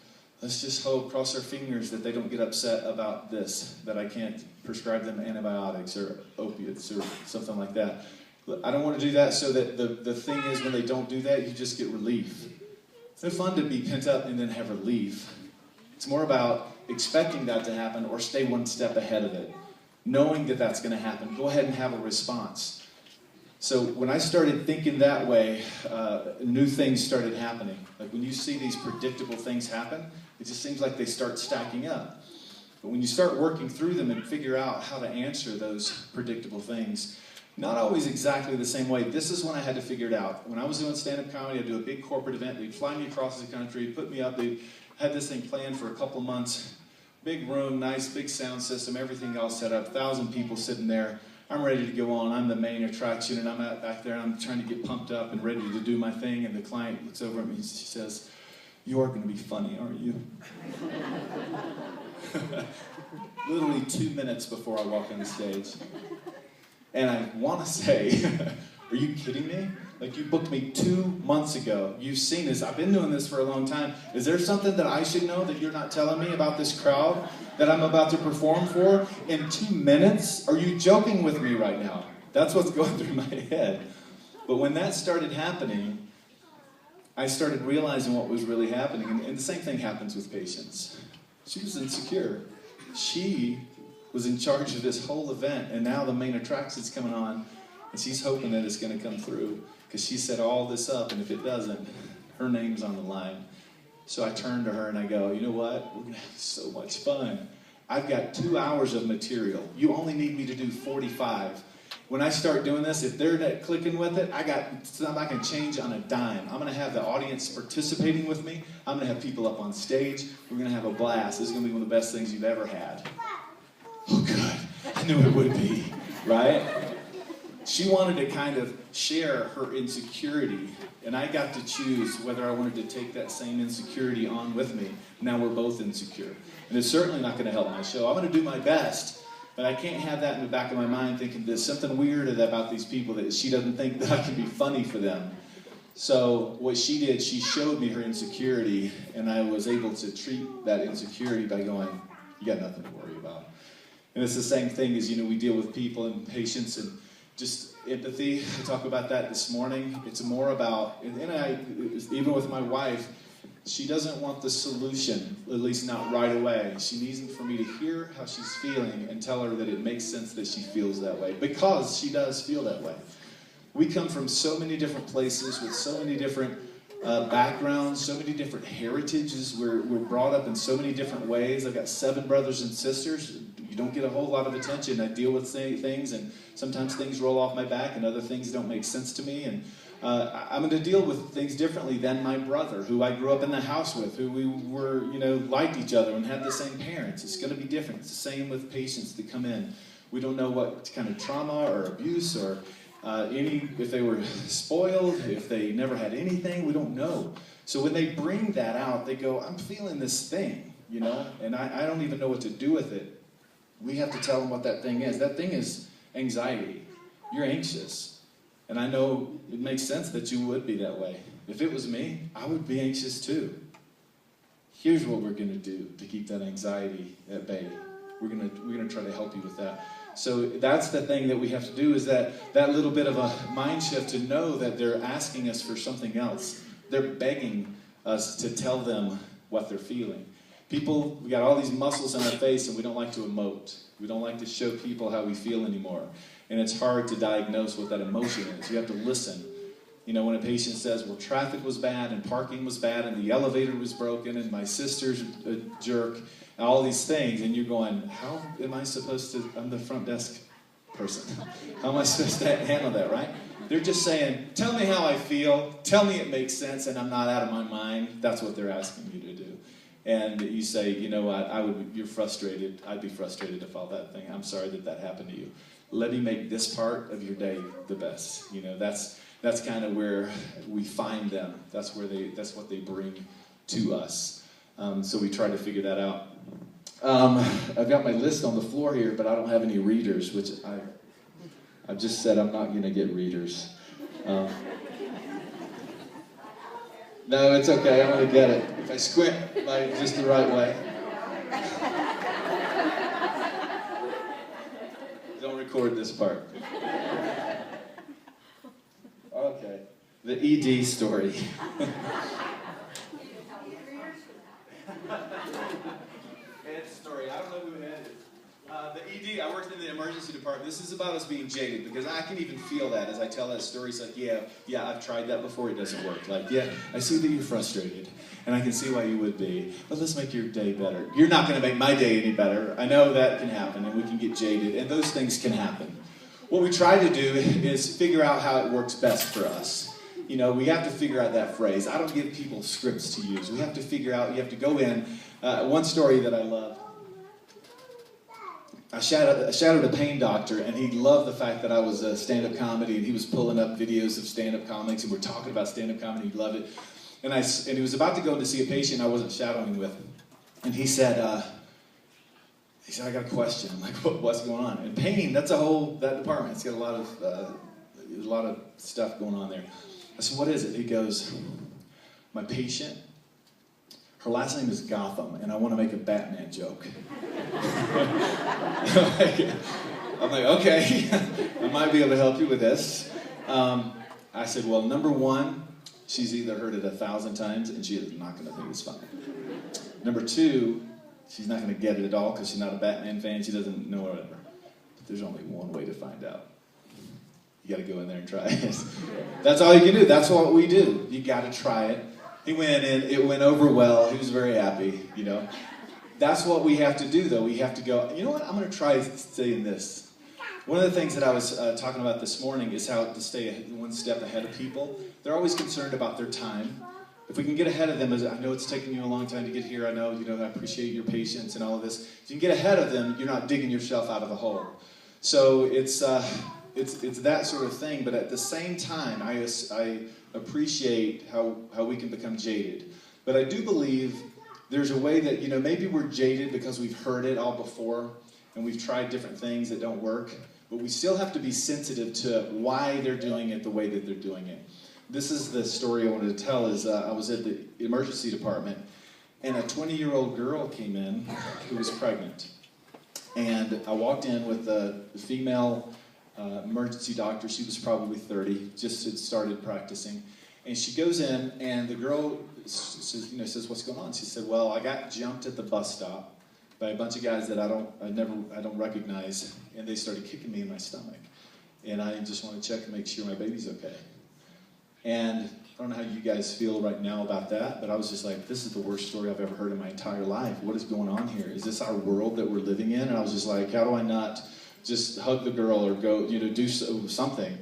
let's just hope, cross our fingers that they don't get upset about this, that I can't prescribe them antibiotics or opiates or something like that. I don't want to do that, so that the thing is, when they don't do that, you just get relief. It's no fun to be pent up and then have relief. It's more about expecting that to happen or stay one step ahead of it, knowing that that's going to happen. Go ahead and have a response. So when I started thinking that way, new things started happening. Like when you see these predictable things happen, it just seems like they start stacking up. But when you start working through them and figure out how to answer those predictable things, not always exactly the same way. This is when I had to figure it out. When I was doing stand-up comedy, I'd do a big corporate event. They'd fly me across the country, put me up. They had this thing planned for a couple months. Big room, nice, big sound system, everything all set up, 1,000 people sitting there. I'm ready to go on. I'm the main attraction, and I'm out back there, and I'm trying to get pumped up and ready to do my thing, and the client looks over at me and she says, "You are going to be funny, aren't you?" Literally 2 minutes before I walk on the stage. And I want to say, are you kidding me? Like, you booked me 2 months ago. You've seen this. I've been doing this for a long time. Is there something that I should know that you're not telling me about this crowd that I'm about to perform for in 2 minutes? Are you joking with me right now? That's what's going through my head. But when that started happening, I started realizing what was really happening. And the same thing happens with patients. She was insecure. She was in charge of this whole event, and now the main attraction's coming on, and she's hoping that it's going to come through, because she set all this up, and if it doesn't, her name's on the line. So I turn to her and I go, you know what? We're going to have so much fun. I've got 2 hours of material. You only need me to do 45. When I start doing this, if they're not clicking with it, I'm not going to change on a dime. I'm going to have the audience participating with me. I'm going to have people up on stage. We're going to have a blast. This is going to be one of the best things you've ever had. Oh, good. I knew it would be, right? she wanted to kind of share her insecurity, and I got to choose whether I wanted to take that same insecurity on with me. Now we're both insecure. And it's certainly not going to help my show. I'm going to do my best, but I can't have that in the back of my mind thinking there's something weird about these people that she doesn't think that I can be funny for them. So what she did, she showed me her insecurity, and I was able to treat that insecurity by going, you got nothing to worry about. And it's the same thing as, we deal with people and patients and just empathy. I talk about that this morning. It's more about, even with my wife, she doesn't want the solution, at least not right away. She needs for me to hear how she's feeling and tell her that it makes sense that she feels that way, because she does feel that way. We come from so many different places with so many different backgrounds, so many different heritages. We're brought up in so many different ways. I've got 7 brothers and sisters. You don't get a whole lot of attention. I deal with things, and sometimes things roll off my back, and other things don't make sense to me. And I'm going to deal with things differently than my brother, who I grew up in the house with, who we were, liked each other and had the same parents. It's going to be different. It's the same with patients that come in. We don't know what kind of trauma or abuse or if they were spoiled, if they never had anything, we don't know. So when they bring that out, they go, I'm feeling this thing, and I don't even know what to do with it. We have to tell them what that thing is. That thing is anxiety. You're anxious. And I know it makes sense that you would be that way. If it was me, I would be anxious too. Here's what we're going to do to keep that anxiety at bay. We're going to try to help you with that. So that's the thing that we have to do, is that little bit of a mind shift to know that they're asking us for something else. They're begging us to tell them what they're feeling. People, we got all these muscles in our face, and we don't like to emote. We don't like to show people how we feel anymore. And it's hard to diagnose what that emotion is. You have to listen. When a patient says, well, traffic was bad, and parking was bad, and the elevator was broken, and my sister's a jerk, and all these things, and you're going, how am I supposed to, I'm the front desk person. How am I supposed to handle that, right? They're just saying, tell me how I feel, tell me it makes sense, and I'm not out of my mind. That's what they're asking you to do. And you say, you're frustrated. I'd be frustrated if all that thing. I'm sorry that happened to you. Let me make this part of your day the best. That's kind of where we find them. That's what they bring to us. So we try to figure that out. I've got my list on the floor here, but I don't have any readers, which I've just said I'm not going to get readers. No, it's okay. I'm going to get it. If I squint just the right way. Don't record this part. Okay. The ED story. Ed's story. I don't know who Ed is. The ED, I worked in the emergency department. This is about us being jaded, because I can even feel that as I tell that story. It's like, yeah, I've tried that before. It doesn't work. Like, yeah, I see that you're frustrated, and I can see why you would be. But let's make your day better. You're not going to make my day any better. I know that can happen, and we can get jaded, and those things can happen. What we try to do is figure out how it works best for us. We have to figure out that phrase. I don't give people scripts to use. We have to figure out, you have to go in. One story that I love. I shadowed a pain doctor, and he loved the fact that I was a stand-up comedy, and he was pulling up videos of stand-up comics, and we're talking about stand-up comedy. He loved it. And he was about to go to see a patient I wasn't shadowing with. And he said, I got a question. I'm like, what's going on? And pain, that department, it's got a lot of stuff going on there. I said, what is it? He goes, my patient, her last name is Gotham, and I want to make a Batman joke. I'm like, okay, I might be able to help you with this. I said, well, number one, she's either heard it 1,000 times, and she is not going to think it's funny. Number two, she's not going to get it at all because she's not a Batman fan. She doesn't know whatever. But there's only one way to find out. You got to go in there and try it. That's all you can do. That's what we do. You got to try it. He went in. It went over well. He was very happy, That's what we have to do, though. We have to go, you know what? I'm going to try saying this. One of the things that I was talking about this morning is how to stay one step ahead of people. They're always concerned about their time. If we can get ahead of them, I know it's taken you a long time to get here. I know, I appreciate your patience and all of this. If you can get ahead of them, you're not digging yourself out of the hole. So it's it's that sort of thing, but at the same time, I appreciate how we can become jaded. But I do believe there's a way that, maybe we're jaded because we've heard it all before, and we've tried different things that don't work, but we still have to be sensitive to why they're doing it the way that they're doing it. This is the story I wanted to tell, is I was at the emergency department, and a 20-year-old girl came in who was pregnant. And I walked in with a female emergency doctor. She was probably 30, just had started practicing. And she goes in, and the girl says, "What's going on?" She said, "Well, I got jumped at the bus stop by a bunch of guys that I don't recognize, and they started kicking me in my stomach. And I just want to check and make sure my baby's okay." And I don't know how you guys feel right now about that, but I was just like, this is the worst story I've ever heard in my entire life. What is going on here? Is this our world that we're living in? And I was just like, how do I not just hug the girl or go, do something?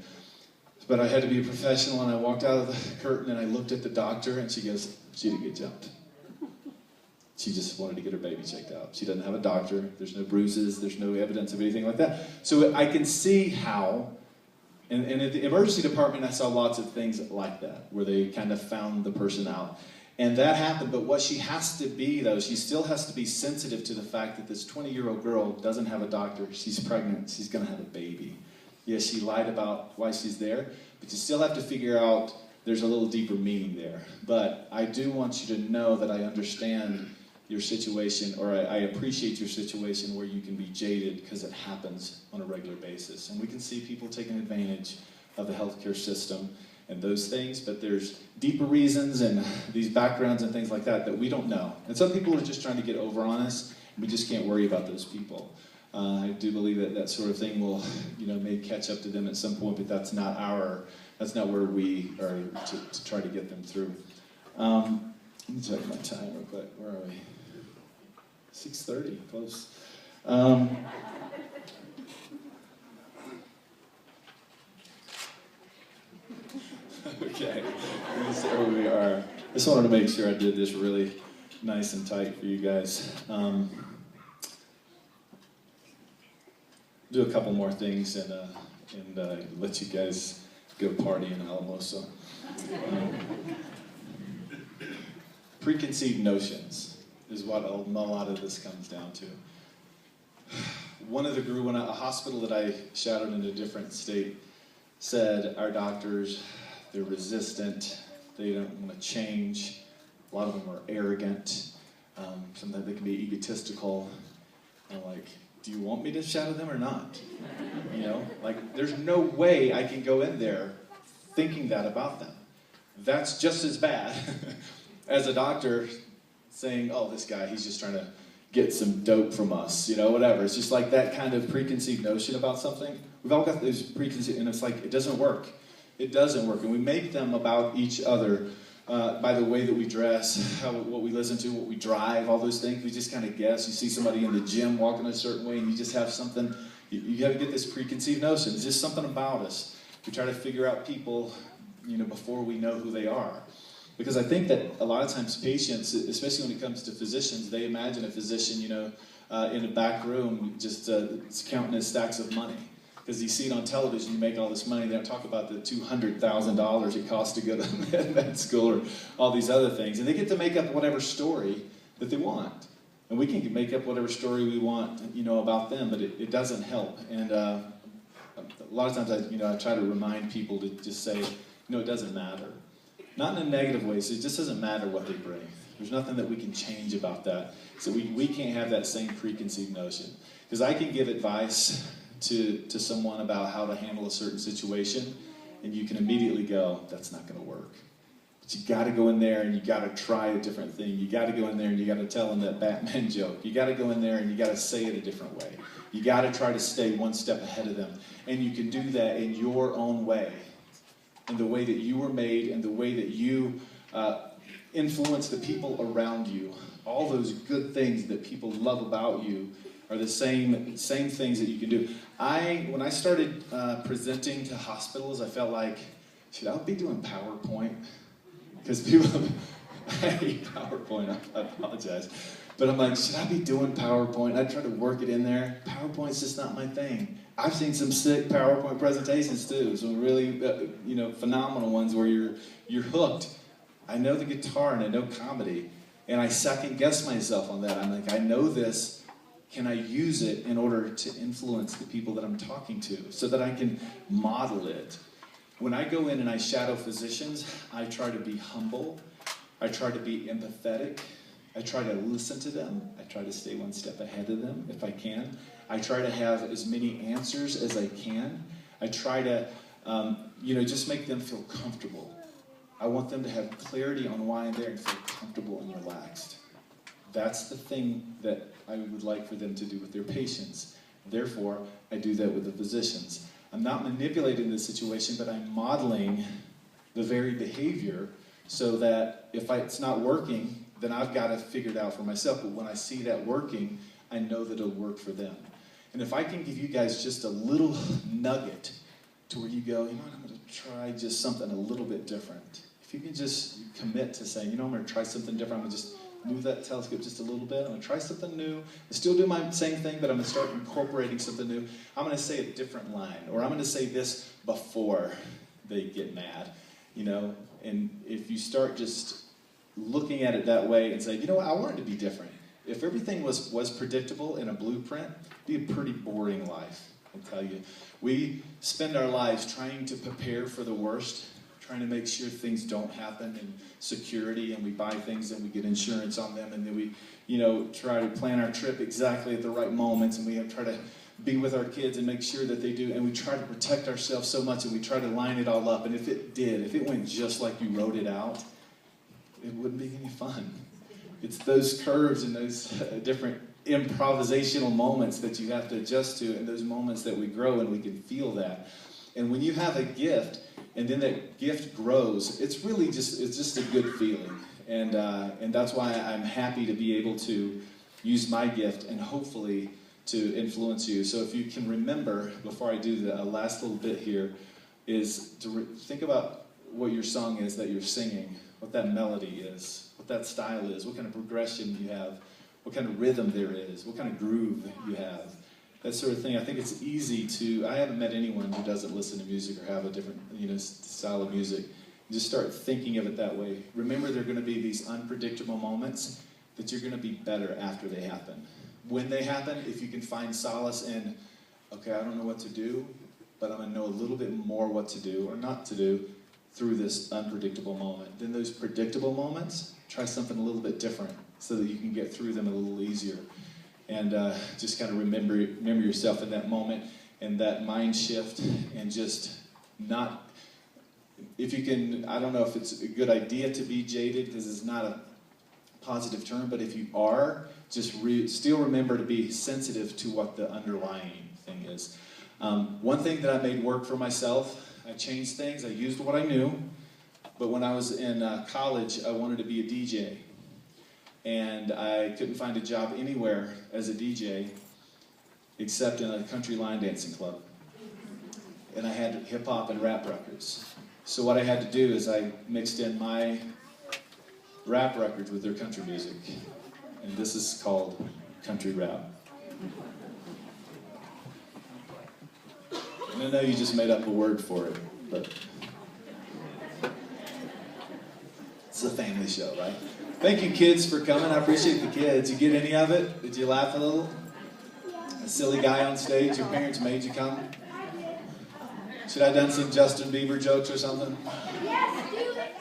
But I had to be a professional, and I walked out of the curtain, and I looked at the doctor, and she goes, "She didn't get jumped. She just wanted to get her baby checked out. She doesn't have a doctor. There's no bruises. There's no evidence of anything like that." So I can see how, and at the emergency department, I saw lots of things like that, where they kind of found the person out. And that happened, but what she has to be, though, she still has to be sensitive to the fact that this 20-year-old girl doesn't have a doctor. She's pregnant. She's going to have a baby. Yes, she lied about why she's there, but you still have to figure out there's a little deeper meaning there. But I do want you to know that I understand your situation, or I appreciate your situation where you can be jaded because it happens on a regular basis. And we can see people taking advantage of the healthcare system and those things, but there's deeper reasons and these backgrounds and things like that that we don't know. And some people are just trying to get over on us, and we just can't worry about those people. I do believe that sort of thing will, may catch up to them at some point, but that's not where we are to try to get them through. Let me check my time real quick. Where are we? 6:30, close. Okay, let me see where we are. I just wanted to make sure I did this really nice and tight for you guys. Do a couple more things and let you guys go party in Alamosa. Preconceived notions is what a lot of this comes down to. One of the group, a hospital that I shadowed in a different state, said our doctors, they're resistant, they don't want to change, a lot of them are arrogant, sometimes they can be egotistical. I'm like, do you want me to shadow them or not? There's no way I can go in there thinking that about them. That's just as bad as a doctor saying, "Oh, this guy, he's just trying to get some dope from us," whatever. It's just like that kind of preconceived notion about something. We've all got those preconceived, and it's like, it doesn't work. It doesn't work. And we make them about each other by the way that we dress, what we listen to, what we drive, all those things. We just kind of guess. You see somebody in the gym walking a certain way, and you just have something. You got to get this preconceived notion. It's just something about us. We try to figure out people, before we know who they are. Because I think that a lot of times patients, especially when it comes to physicians, they imagine a physician, in a back room just counting his stacks of money. Because you see it on television, you make all this money. They don't talk about the $200,000 it costs to go to med school or all these other things. And they get to make up whatever story that they want. And we can make up whatever story we want, about them, but it doesn't help. And a lot of times I try to remind people to just say, it doesn't matter. Not in a negative way, so it just doesn't matter what they bring. There's nothing that we can change about that. So we can't have that same preconceived notion. Because I can give advice to someone about how to handle a certain situation, and you can immediately go, that's not going to work. But you got to go in there and you got to try a different thing. You got to go in there and you got to tell them that Batman joke. You got to go in there and you got to say it a different way. You got to try to stay one step ahead of them. And you can do that in your own way, in the way that you were made, and the way that you influence the people around you. All those good things that people love about you are the same things that you can do. When I started presenting to hospitals, I felt like, should I be doing PowerPoint? Because people, I hate PowerPoint, I apologize. But I'm like, should I be doing PowerPoint? I try to work it in there. PowerPoint's just not my thing. I've seen some sick PowerPoint presentations too, some really phenomenal ones where you're hooked. I know the guitar and I know comedy, and I second guess myself on that. I'm like, I know this. Can I use it in order to influence the people that I'm talking to so that I can model it? When I go in and I shadow physicians, I try to be humble. I try to be empathetic. I try to listen to them. I try to stay one step ahead of them if I can. I try to have as many answers as I can. I try to, just make them feel comfortable. I want them to have clarity on why I'm there and feel comfortable and relaxed. That's the thing that I would like for them to do with their patients. Therefore, I do that with the physicians. I'm not manipulating the situation, but I'm modeling the very behavior so that if it's not working, then I've got to figure it out for myself. But when I see that working, I know that it'll work for them. And if I can give you guys just a little nugget to where you go, I'm going to try just something a little bit different. If you can just commit to saying, I'm going to try something different, I'm going to just move that telescope just a little bit. I'm going to try something new. I still do my same thing, but I'm going to start incorporating something new. I'm going to say a different line, or I'm going to say this before they get mad, And if you start just looking at it that way and say, I want it to be different. If everything was predictable in a blueprint, it'd be a pretty boring life, I tell you. We spend our lives trying to prepare for the worst, trying to make sure things don't happen in security, and we buy things and we get insurance on them, and then we, try to plan our trip exactly at the right moments, and we try to be with our kids and make sure that they do, and we try to protect ourselves so much, and we try to line it all up, and if it went just like you wrote it out, it wouldn't be any fun. It's those curves and those different improvisational moments that you have to adjust to, and those moments that we grow and we can feel that. And when you have a gift, and then that gift grows, it's just a good feeling. And that's why I'm happy to be able to use my gift and hopefully to influence you. So if you can remember, before I do the last little bit here, is to think about what your song is that you're singing, what that melody is, what that style is, what kind of progression you have, what kind of rhythm there is, what kind of groove you have, that sort of thing. I think it's easy I haven't met anyone who doesn't listen to music or have a different style of music. Just start thinking of it that way. Remember, there are going to be these unpredictable moments that you're going to be better after they happen. When they happen, if you can find solace in, okay, I don't know what to do, but I'm going to know a little bit more what to do or not to do through this unpredictable moment. Then those predictable moments, try something a little bit different so that you can get through them a little easier. And just kind of remember yourself in that moment and that mind shift, and just not, if you can, I don't know if it's a good idea to be jaded, because it's not a positive term, but if you are, just still remember to be sensitive to what the underlying thing is. One thing that I made work for myself, I changed things, I used what I knew, but when I was in college, I wanted to be a DJ. And I couldn't find a job anywhere as a DJ except in a country line dancing club. And I had hip-hop and rap records. So what I had to do is I mixed in my rap records with their country music. And this is called country rap. And I know you just made up a word for it, but it's a family show, right? Thank you, kids, for coming. I appreciate the kids. You get any of it? Did you laugh a little? A silly guy on stage, your parents made you come? Should I have done some Justin Bieber jokes or something? Yes, do it.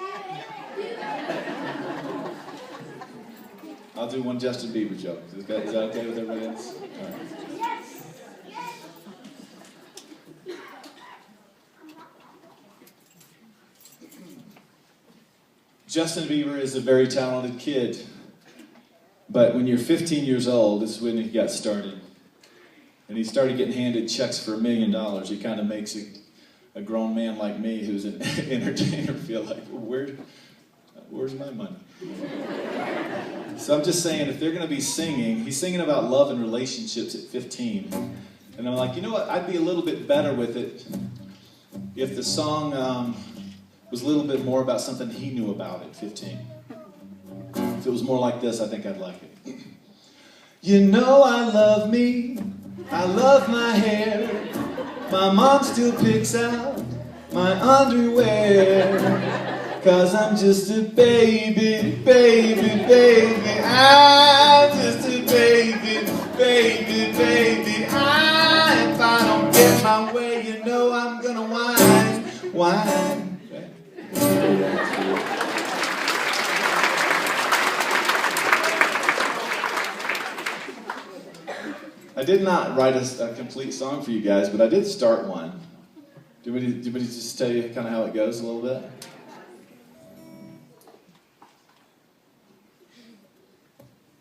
I'll do one Justin Bieber joke. Is that okay with everybody else? All right. Yes. Justin Bieber is a very talented kid, but when you're 15 years old, this is when he got started. And he started getting handed checks for $1 million. It kind of makes a grown man like me, who's an entertainer, feel like, where's my money? So I'm just saying, if they're going to be singing, he's singing about love and relationships at 15. And I'm like, you know what, I'd be a little bit better with it if the song was a little bit more about something he knew about at 15. If it was more like this, I think I'd like it. You know I love me, I love my hair. My mom still picks out my underwear. 'Cause I'm just a baby, baby, baby. I'm just a baby, baby, baby. If I don't get my way, you know I'm gonna whine, whine. I did not write a complete song for you guys, but I did start one. Do you want me to just tell you kind of how it goes a little bit?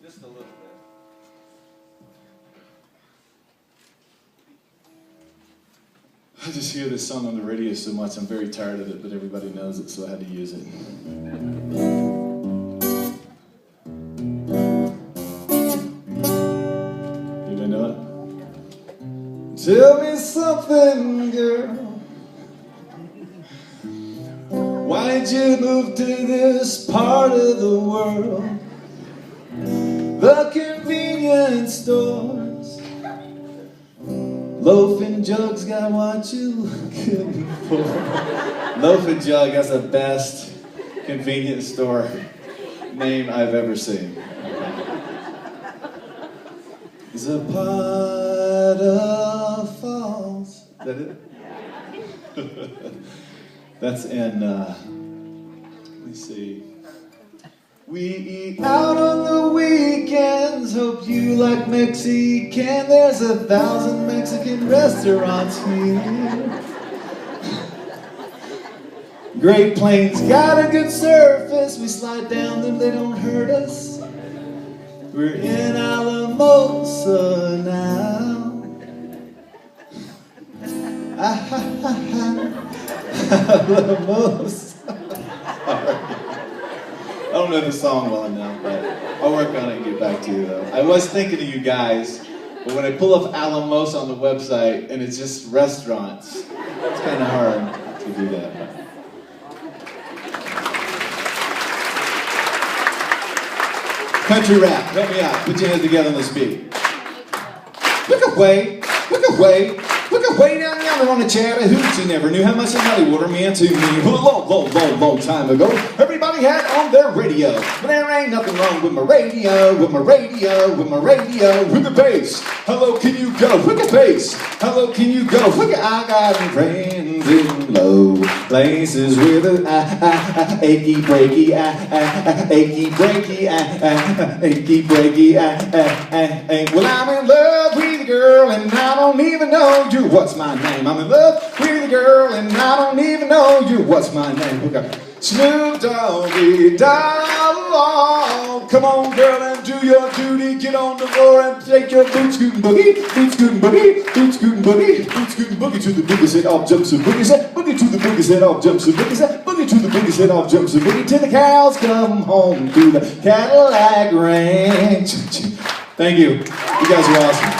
Just a little bit. I just hear this song on the radio so much, I'm very tired of it, but everybody knows it, so I had to use it. You know it? Tell me something, girl. Why'd you move to this part of the world? The convenience stores, Loaf and Jug's got what you looking for. Loaf and Jug has the best convenience store name I've ever seen. It's a pot of falls. Is that it? That's in, let me see. We eat out on the weekends, hope you like Mexican. There's 1,000 Mexican restaurants here. Great Plains got a good surface, we slide down them, they don't hurt us. We're in Alamosa now. Alamosa. I don't know the song well enough, but I'll work on it and get back to you though. I was thinking of you guys, but when I pull up Alamos on the website and it's just restaurants, it's kind of hard to do that. Country rap, help me out. Put your hands together on this beat. Look away, look away. Look way down yonder on the Chattahoochee. Never knew how much money water meant to me. Long time ago, everybody had on their radio. But there ain't nothing wrong with my radio, with my radio, with my radio. With the bass, hello, can you go? With the bass, hello, can you go? Look, I got friends in low places with a achy breaky, achy breaky, achy breaky, Well, I'm in love with a girl and I don't even know you. What's my name? I'm in love with a girl and I don't even know you. What's my name? Okay. Snoop Doggy Dogg. Come on, girl, and do your duty. Get on the floor and take your boot scootin' boogie, boot scootin' boogie, boot scootin' boogie, boot scootin' boogie to the boogie set off jumps the boogie set, boogie to the boogie set off jumps the boogie set, boogie to the boogie set off jumps the boogie till the cows come home to the Cadillac Ranch. Thank you. You guys are awesome.